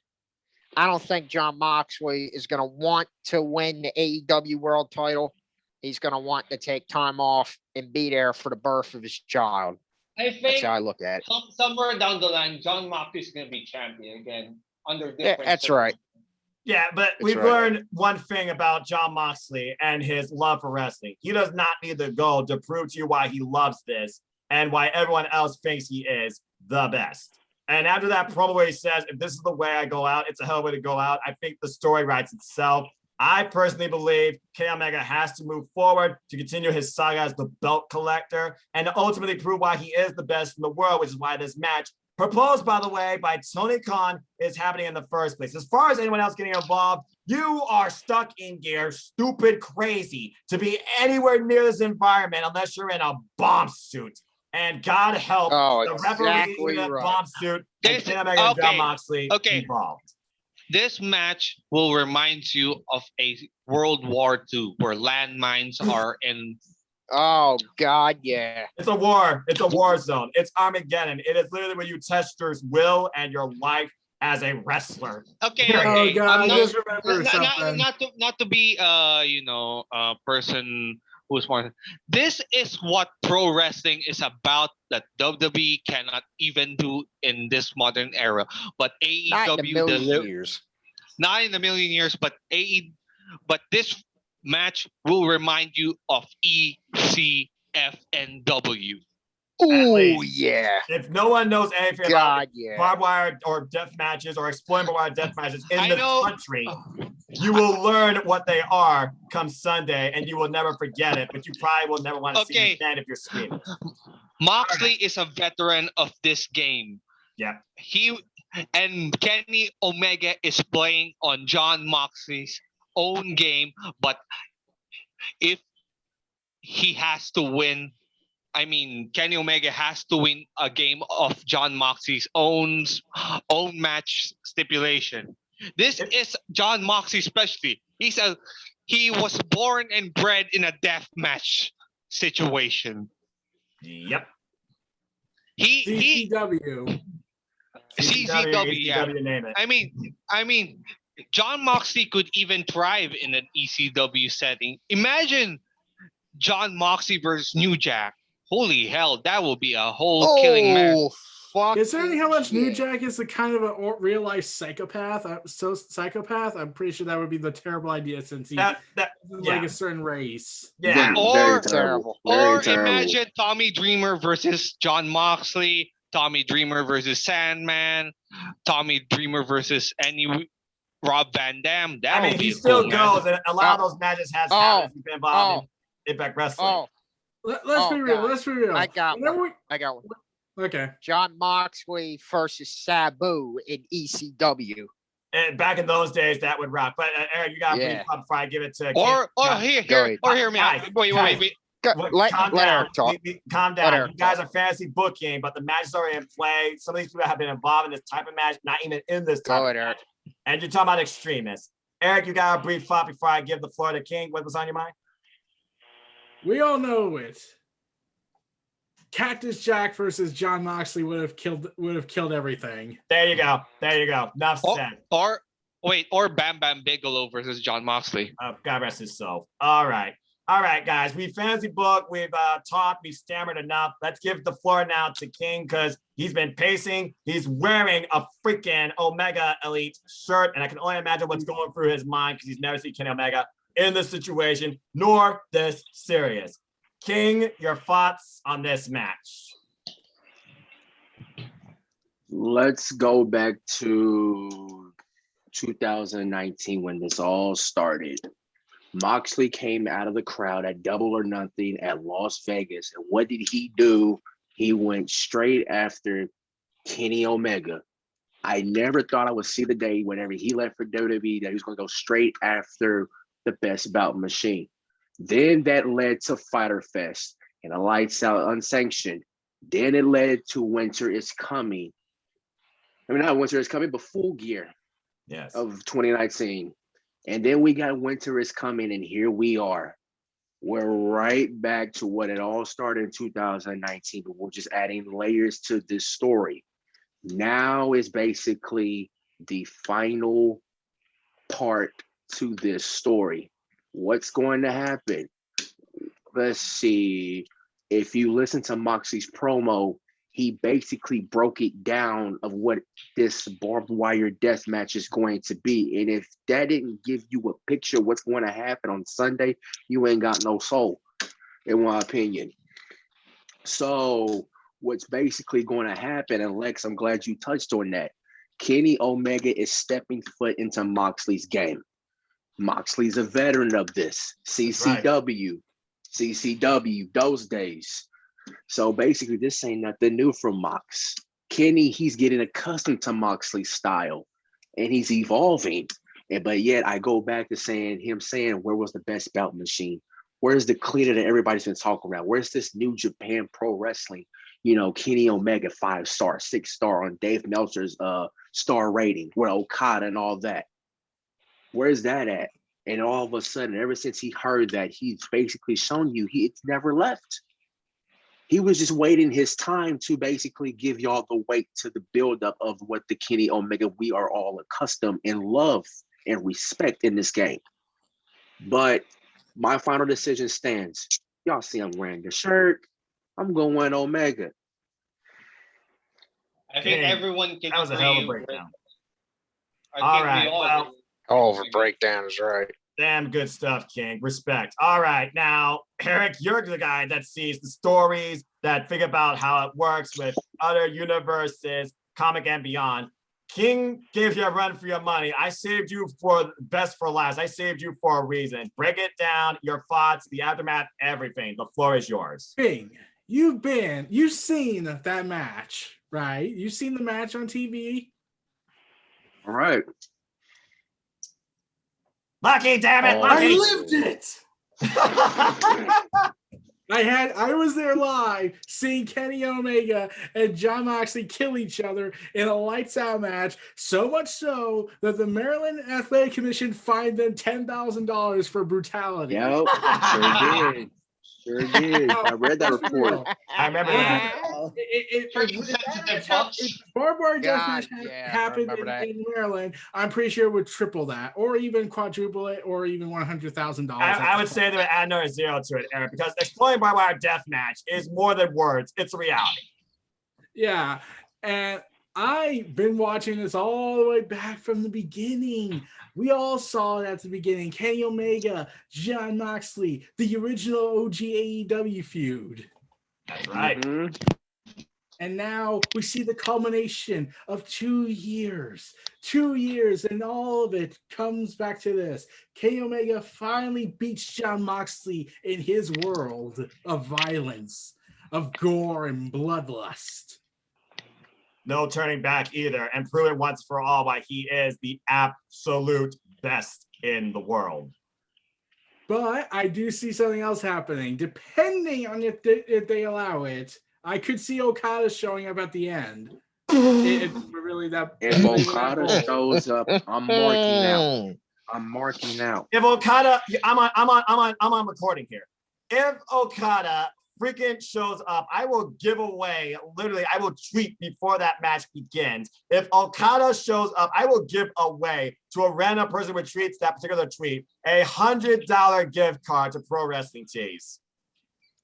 I don't think John Moxley is going to want to win the AEW World Title. He's going to want to take time off and be there for the birth of his child. I That's think how I look at it. somewhere down the line, John Moxley is gonna be champion again under different. That's right. Yeah, but we've right. learned one thing about John Moxley and his love for wrestling. He does not need the gold to prove to you why he loves this and why everyone else thinks he is the best. And after that promo where he says, if this is the way I go out, it's a hell of a way to go out, I think the story writes itself. I personally believe Kenny Omega has to move forward to continue his saga as the belt collector and to ultimately prove why he is the best in the world, which is why this match, proposed, by the way, by Tony Khan, is happening in the first place. As far as anyone else getting involved, you are stuck in gear, stupid crazy, to be anywhere near this environment unless you're in a bomb suit. And God help the referee in a bomb suit and Kenny Omega and John Moxley involved. This match will remind you of a World War II where landmines are in. Oh God, yeah. It's a war. It's a war zone. It's Armageddon. It is literally where you test your will and your life as a wrestler. Okay. Oh God, I not, just remember something. not to be a person who's more. This is what pro wrestling is about that WWE cannot even do in this modern era. But Not in a AEW million years. not in a million years, but but this match will remind you of ECFNW. Oh yeah. If no one knows anything God, about yeah. barbed wire or death matches or exploring barbed wire death matches in I this know. country, you will learn what they are come Sunday, and you will never forget it. But you probably will never want to see it again if you're screaming. Moxley is a veteran of this game. Yeah. He and Kenny Omega is playing on John Moxley's own game, but if he has to win, I mean, Kenny Omega has to win a game of John Moxley's own match stipulation. This is John Moxley's specialty. He was born and bred in a death match situation. Yep. CCW. CCW, yeah. name it. I mean, John Moxley could even thrive in an ECW setting. Imagine John Moxley versus New Jack. Holy hell, that will be a whole killing match. Fuck. Considering how much New Jack is the kind of a real life psychopath, I'm pretty sure that would be the terrible idea since he like a certain race. Yeah. Very terrible. Or imagine Tommy Dreamer versus John Moxley, Tommy Dreamer versus Sandman, Tommy Dreamer versus Rob Van Dam. That would be he still cool goes, match. and a lot of those matches has happened. He's been involved in Impact Wrestling. Let's be real. God. Let's be real. I got one. Okay. John Moxley versus Sabu in ECW. And back in those days, that would rock. But Eric, you got to brief up before I give it to. Hear me out. Wait. Calm down. Calm down. Eric You guys are fantasy booking, but the match is already in play. Some of these people have been involved in this type of match, not even in this type of match. And you're talking about extremists. Eric, you got a brief thought before I give the floor to King. What was on your mind? We all know it. Cactus Jack versus John Moxley would have killed everything. There you go. Enough said. Or Bam Bam Bigelow versus John Moxley. God rest his soul. All right, guys. We fantasy book. We've talked. We stammered enough. Let's give the floor now to King because he's been pacing. He's wearing a freaking Omega Elite shirt, and I can only imagine what's going through his mind because he's never seen Kenny Omega in this situation, nor this serious. King, your thoughts on this match? Let's go back to 2019 when this all started. Moxley came out of the crowd at Double or Nothing at Las Vegas. And what did he do? He went straight after Kenny Omega. I never thought I would see the day whenever he left for WWE that he was going to go straight after the Best Bout Machine. Then that led to Fyter Fest and a Lights Out Unsanctioned. Then it led to Winter is Coming. I mean, not Winter is Coming, but Full Gear of 2019. And then we got Winter is Coming, and here we are. We're right back to what it all started in 2019, but we're just adding layers to this story. Now is basically the final part to this story. What's going to happen? Let's see. If you listen to Moxley's promo, he basically broke it down of what this barbed wire death match is going to be. And if that didn't give you a picture of what's going to happen on Sunday, you ain't got no soul, in my opinion. So what's basically going to happen, and Lex, I'm glad you touched on that. Kenny Omega is stepping foot into Moxley's game. Moxley's a veteran of this. CCW, those days. So basically, this ain't nothing new from Mox. Kenny, he's getting accustomed to Moxley's style, and he's evolving. But yet, I go back to saying, where was the Best Bout Machine? Where's the cleaner that everybody's been talking about? Where's this New Japan Pro Wrestling? Kenny Omega 5-star, 6-star on Dave Meltzer's star rating, where Okada and all that. Where's that at? And all of a sudden, ever since he heard that, he's basically shown you it's never left. He was just waiting his time to basically give y'all the weight to the buildup of what the Kenny Omega we are all accustomed and love and respect in this game. But my final decision stands. Y'all see I'm wearing the shirt. I'm going Omega. I think everyone can. That was a hell of a breakdown. All right. Over breakdown is right. Damn good stuff, King. Respect. All right. Now, Eric, you're the guy that sees the stories, that think about how it works with other universes, comic and beyond. King gave you a run for your money. I saved you for best for last. I saved you for a reason. Break it down, your thoughts, the aftermath, everything. The floor is yours. King, you've seen that match, right? You've seen the match on TV. All right. Lucky, damn it, Oh. I Lucky. lived it. I was there live seeing Kenny Omega and John Moxley kill each other in a lights out match, so much so that the Maryland Athletic Commission fined them $10,000 for brutality. Yep, sure did. Sure did. I read that Let's be report. real. I remember that. Pretty sensitive, Bucks. If barbed wire God, deathmatch yeah, I happened remember that. in Maryland, I'm pretty sure it would triple that, or even quadruple it, or even $100,000. I would say they would add another zero to it, Eric, because exploring barbed wire deathmatch is more than words. It's a reality. Yeah, and I've been watching this all the way back from the beginning. We all saw it at the beginning. Kenny Omega, John Moxley, the original OG AEW feud. That's right. Mhm. And now we see the culmination of 2 years. 2 years, and all of it comes back to this. Kenny Omega finally beats John Moxley in his world of violence, of gore and bloodlust. No turning back either, and proving once for all why he is the absolute best in the world. But I do see something else happening. Depending on if they allow it, I could see Okada showing up at the end. If we're really that. If Okada shows up, I'm marking out. I'm marking out. If Okada, I'm on recording here. If Okada freaking shows up, I will give away, literally, I will tweet before that match begins. If Okada shows up, I will give away to a random person who retweets that particular tweet a $100 gift card to Pro Wrestling Tees.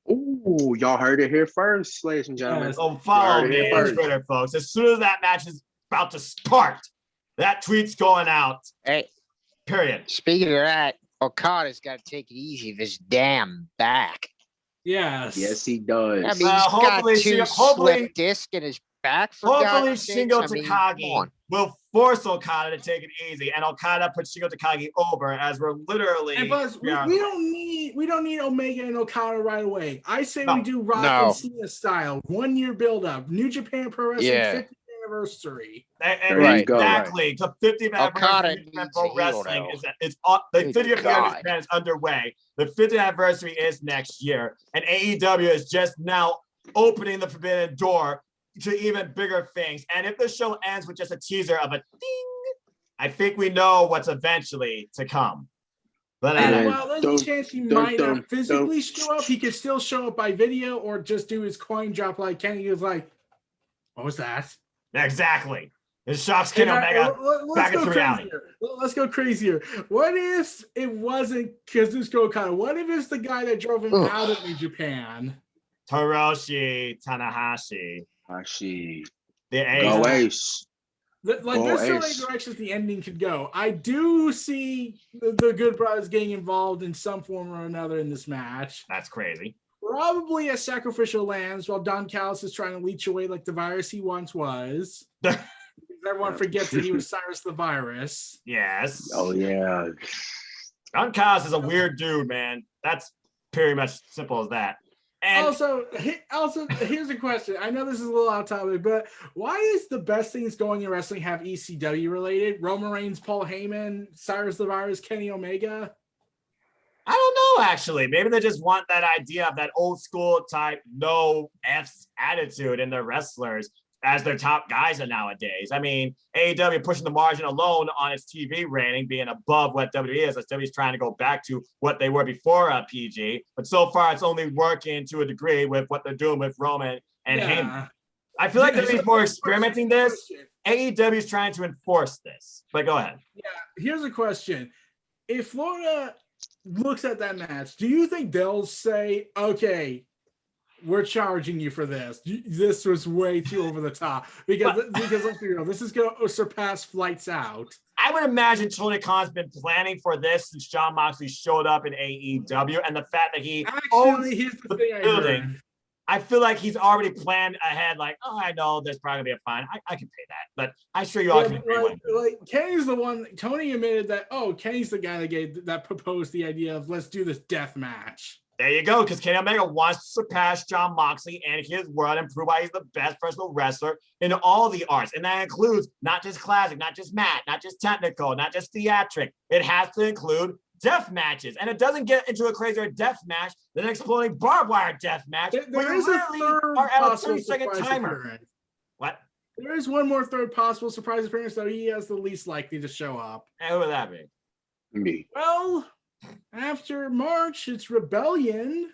Ooh, y'all heard it here first, ladies and gentlemen. Yes. So follow heard it me here on first. Twitter, folks. As soon as that match is about to start, that tweet's going out. Hey, Period. speaking of that, Okada's got to take it easy with his damn back. Yes. Yes, he does. I mean, he's got hopefully two hopefully- slip discs in his back. For Hopefully, God's sakes. Shingo I mean, come Takagi on. will force Okada to take it easy, and Okada puts Shingo Takagi over as we're literally. And plus, we don't need Omega and Okada right away. I say we do Rock No. and Cena style, 1 year build up, New Japan Pro Wrestling Yeah. 50th anniversary. And There you go. exactly. The 50th Okada anniversary of needs Pro a heel Wrestling now. is the Good 50th year of God. Japan is underway. The 50th anniversary is next year, and AEW is just now opening the forbidden door to even bigger things. And if the show ends with just a teaser of a ding, I think we know what's eventually to come. But And Yeah. while there's a chance he dun, might dun, not physically show up, he could still show up by video or just do his coin drop like Kenny was like, what was that? exactly. It shocks Kenny And Omega. let's back go into reality. crazier. Let's go crazier. What if it wasn't Kazuchika Okada? What if it's the guy that drove him Ugh. out of New Japan? Hiroshi Tanahashi. Actually, The go ace. Ace. Like Go there's so many Ace. directions the ending could go. I do see the Good Brothers getting involved in some form or another in this match. That's crazy. Probably as sacrificial lambs while Don Callis is trying to leech away like the virus he once was. Everyone forgets that he was Cyrus the Virus. Yes. Oh yeah. Don Callis is a weird dude, man. That's pretty much simple as that. And Also, here's a question. I know this is a little out topic, but why is the best things going in wrestling have ECW related? Roman Reigns, Paul Heyman, Cyrus the Virus, Kenny Omega. I don't know, actually. Maybe they just want that idea of that old school type no F's attitude in their wrestlers as their top guys are nowadays. I mean, AEW pushing the margin alone on its TV rating being above what WWE is. As WWE's trying to go back to what they were before PG. But so far, it's only working to a degree with what they're doing with Roman and Heyman. I feel like WWE's more experimenting this. AEW is trying to enforce this. But go ahead. Here's a question. If Florida looks at that match, do you think they'll say, okay, we're charging you for this? This was way too over the top. Because let's be real, this is going to surpass Flights Out. I would imagine Tony Khan's been planning for this since John Moxley showed up in AEW, and the fact that he owns Actually, here's the the thing I building. heard. I feel like he's already planned ahead, like, oh, I know there's probably gonna be a fine. I can pay that, but I'm sure you all can agree with me. Like Kenny's the one. Tony admitted that. Oh, Kenny's the guy that proposed the idea of let's do this death match. There you go, because Kenny Omega wants to surpass Jon Moxley in his world and prove why he's the best professional wrestler in all the arts. And that includes not just classic, not just mat, not just technical, not just theatric. It has to include death matches. And it doesn't get into a crazier death match than an exploding barbed wire death match. There is a third are at a possible 30-second surprise timer. appearance. What? There is one more third possible surprise appearance, though he has the least likely to show up. And who would that be? Me. Well, after March, it's Rebellion,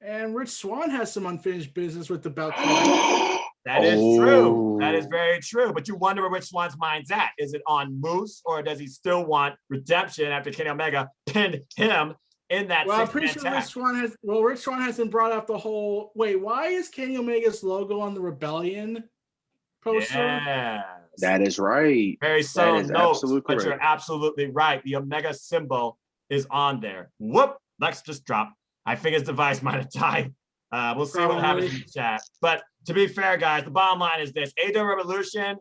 and Rich Swann has some unfinished business with the belt. That is true. That is very true. But you wonder where Rich Swann's mind's at. Is it on Moose, or does he still want redemption after Kenny Omega pinned him in that? Well, I'm pretty sure Rich Swann hasn't brought up the whole. Wait, why is Kenny Omega's logo on the Rebellion poster? Yeah, That is right. very subtle is note, absolutely but correct. you're absolutely right. The Omega symbol is on there. Whoop! Lex just dropped. I think his device might have died. We'll see what happens in the chat. But to be fair, guys, the bottom line is this: AEW Revolution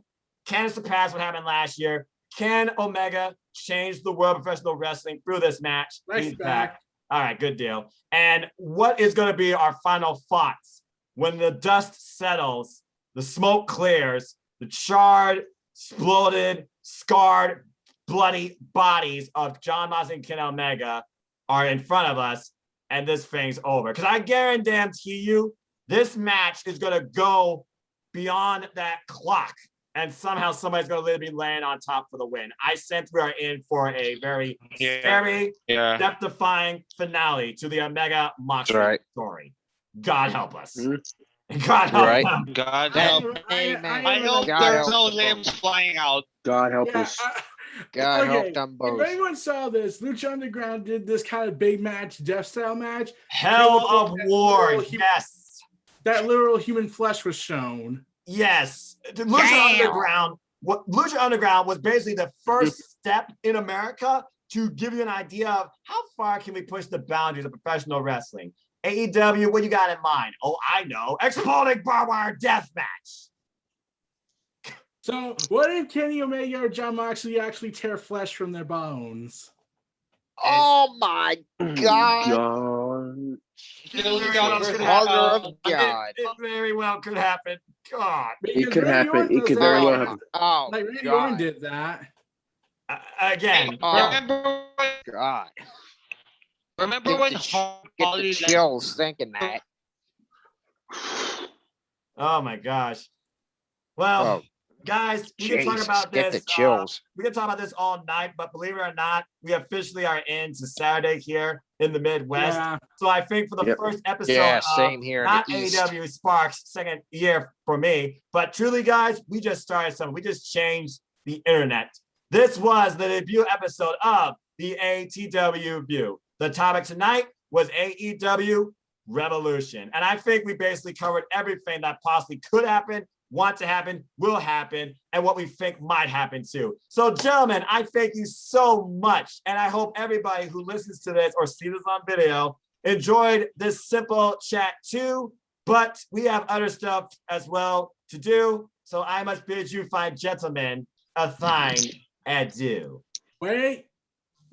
can surpass what happened last year. Can Omega change the world of professional wrestling through this match? He's back. All right, good deal. And what is going to be our final thoughts when the dust settles, the smoke clears, the charred, exploded, scarred, bloody bodies of Jon Moxley and Kenny Omega are in front of us, and this thing's over? Because I guarantee you, this match is going to go beyond that clock, and somehow somebody's going to be laying on top for the win. I sense we are in for a very scary, death-defying finale to the Omega Moxley story. God help us. God help them. God help. I hope there's no limbs flying out. God help us. God help them both. If anyone saw this, Lucha Underground did this kind of big match, death style match. Hell of War, yes. That literal human flesh was shown. Yes. Lucha Underground was basically the first step in America to give you an idea of how far can we push the boundaries of professional wrestling. AEW, what you got in mind? Oh, I know. Exploding barbed wire death match. So, what if Kenny Omega or Jon Moxley actually tear flesh from their bones? Oh my God! It very well could happen. God, it could happen. It could very well happen. Oh, like Randy Orton did that. Again. Remember? God. Remember when Get the chills thinking that. Oh my gosh. Well, guys, we can talk about this. The chills. We can talk about this all night, but believe it or not, we officially are into Saturday here in the Midwest. Yeah. So I think for the first episode same here. not AEW Sparks, second year for me, but truly, guys, we just started something. We just changed the internet. This was the debut episode of the ATW View. The topic tonight was AEW Revolution. And I think we basically covered everything that possibly could happen, want to happen, will happen, and what we think might happen too. So, gentlemen, I thank you so much. And I hope everybody who listens to this or sees this on video enjoyed this simple chat too. But we have other stuff as well to do. So I must bid you fine gentlemen a fine adieu. Wait.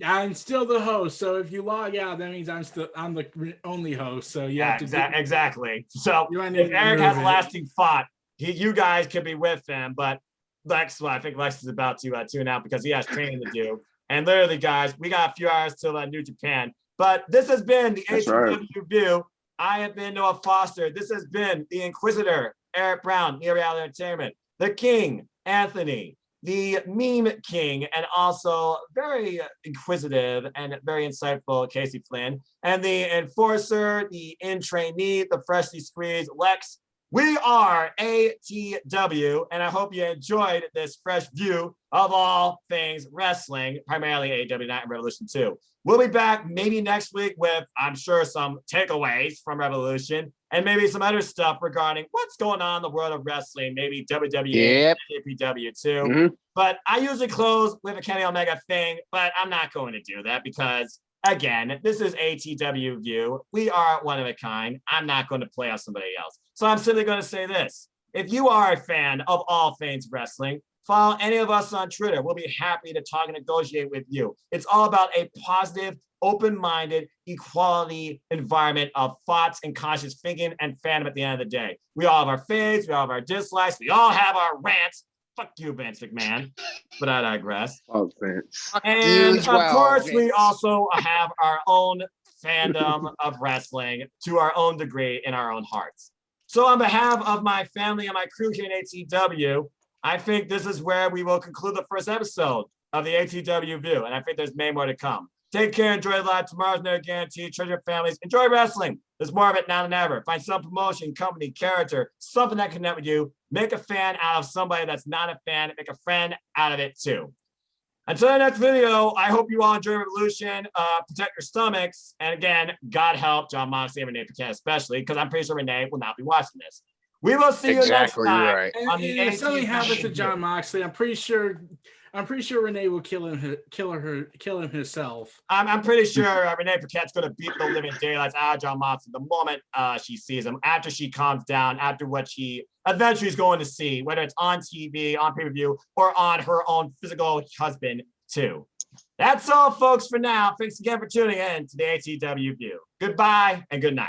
I'm still the host, so if you log out, that means I'm the only host. So exactly. So if Eric has a lasting thought, you guys could be with him, but Lex, I think Lex is about to tune out because he has training to do. And literally, guys, we got a few hours till New Japan. But this has been the ATW View. I have been Noah Foster. This has been the Inquisitor, Eric Brown, Near Reality Entertainment, the King, Anthony, the Meme King, and also very inquisitive and very insightful Casey Flynn, and the Enforcer, the In-Trainee, the Freshly Squeezed Lex. We are ATW, and I hope you enjoyed this fresh view of all things wrestling, primarily AEW Night and Revolution 2. We'll be back maybe next week with, I'm sure, some takeaways from Revolution and maybe some other stuff regarding what's going on in the world of wrestling, maybe WWE and APW too. But I usually close with a Kenny Omega thing, but I'm not going to do that because, again, this is ATW View. We are one of a kind. I'm not going to play off somebody else. So I'm simply going to say this. If you are a fan of all things wrestling, follow any of us on Twitter. We'll be happy to talk and negotiate with you. It's all about a positive, open-minded, equality environment of thoughts and conscious thinking and fandom at the end of the day. We all have our faves, we all have our dislikes, we all have our rants. Fuck you, Vince McMahon. But I digress. Oh, Vince. And as of well, course, we Vince. also have our own fandom of wrestling to our own degree in our own hearts. So on behalf of my family and my crew here in ATW, I think this is where we will conclude the first episode of the ATW View. And I think there's many more to come. Take care, enjoy the live. Tomorrow's never guaranteed. Treasure your families. Enjoy wrestling. There's more of it now than ever. Find some promotion, company, character, something that can connect with you. Make a fan out of somebody that's not a fan. Make a friend out of it too. Until the next video, I hope you all enjoy Revolution. Protect your stomachs. And again, God help John Moxley and Renee Paquette especially, because I'm pretty sure Renee will not be watching this. We will see you next Exactly time right. on the And if something happens to ATW. John Moxley, I'm pretty sure Renee will kill him herself. I'm pretty sure Renee Paquette's going to beat the living daylights out of John Moxley the moment she sees him, after she calms down, after what she eventually is going to see, whether it's on TV, on pay-per-view, or on her own physical husband too. That's all, folks, for now. Thanks again for tuning in to the ATW View. Goodbye and good night.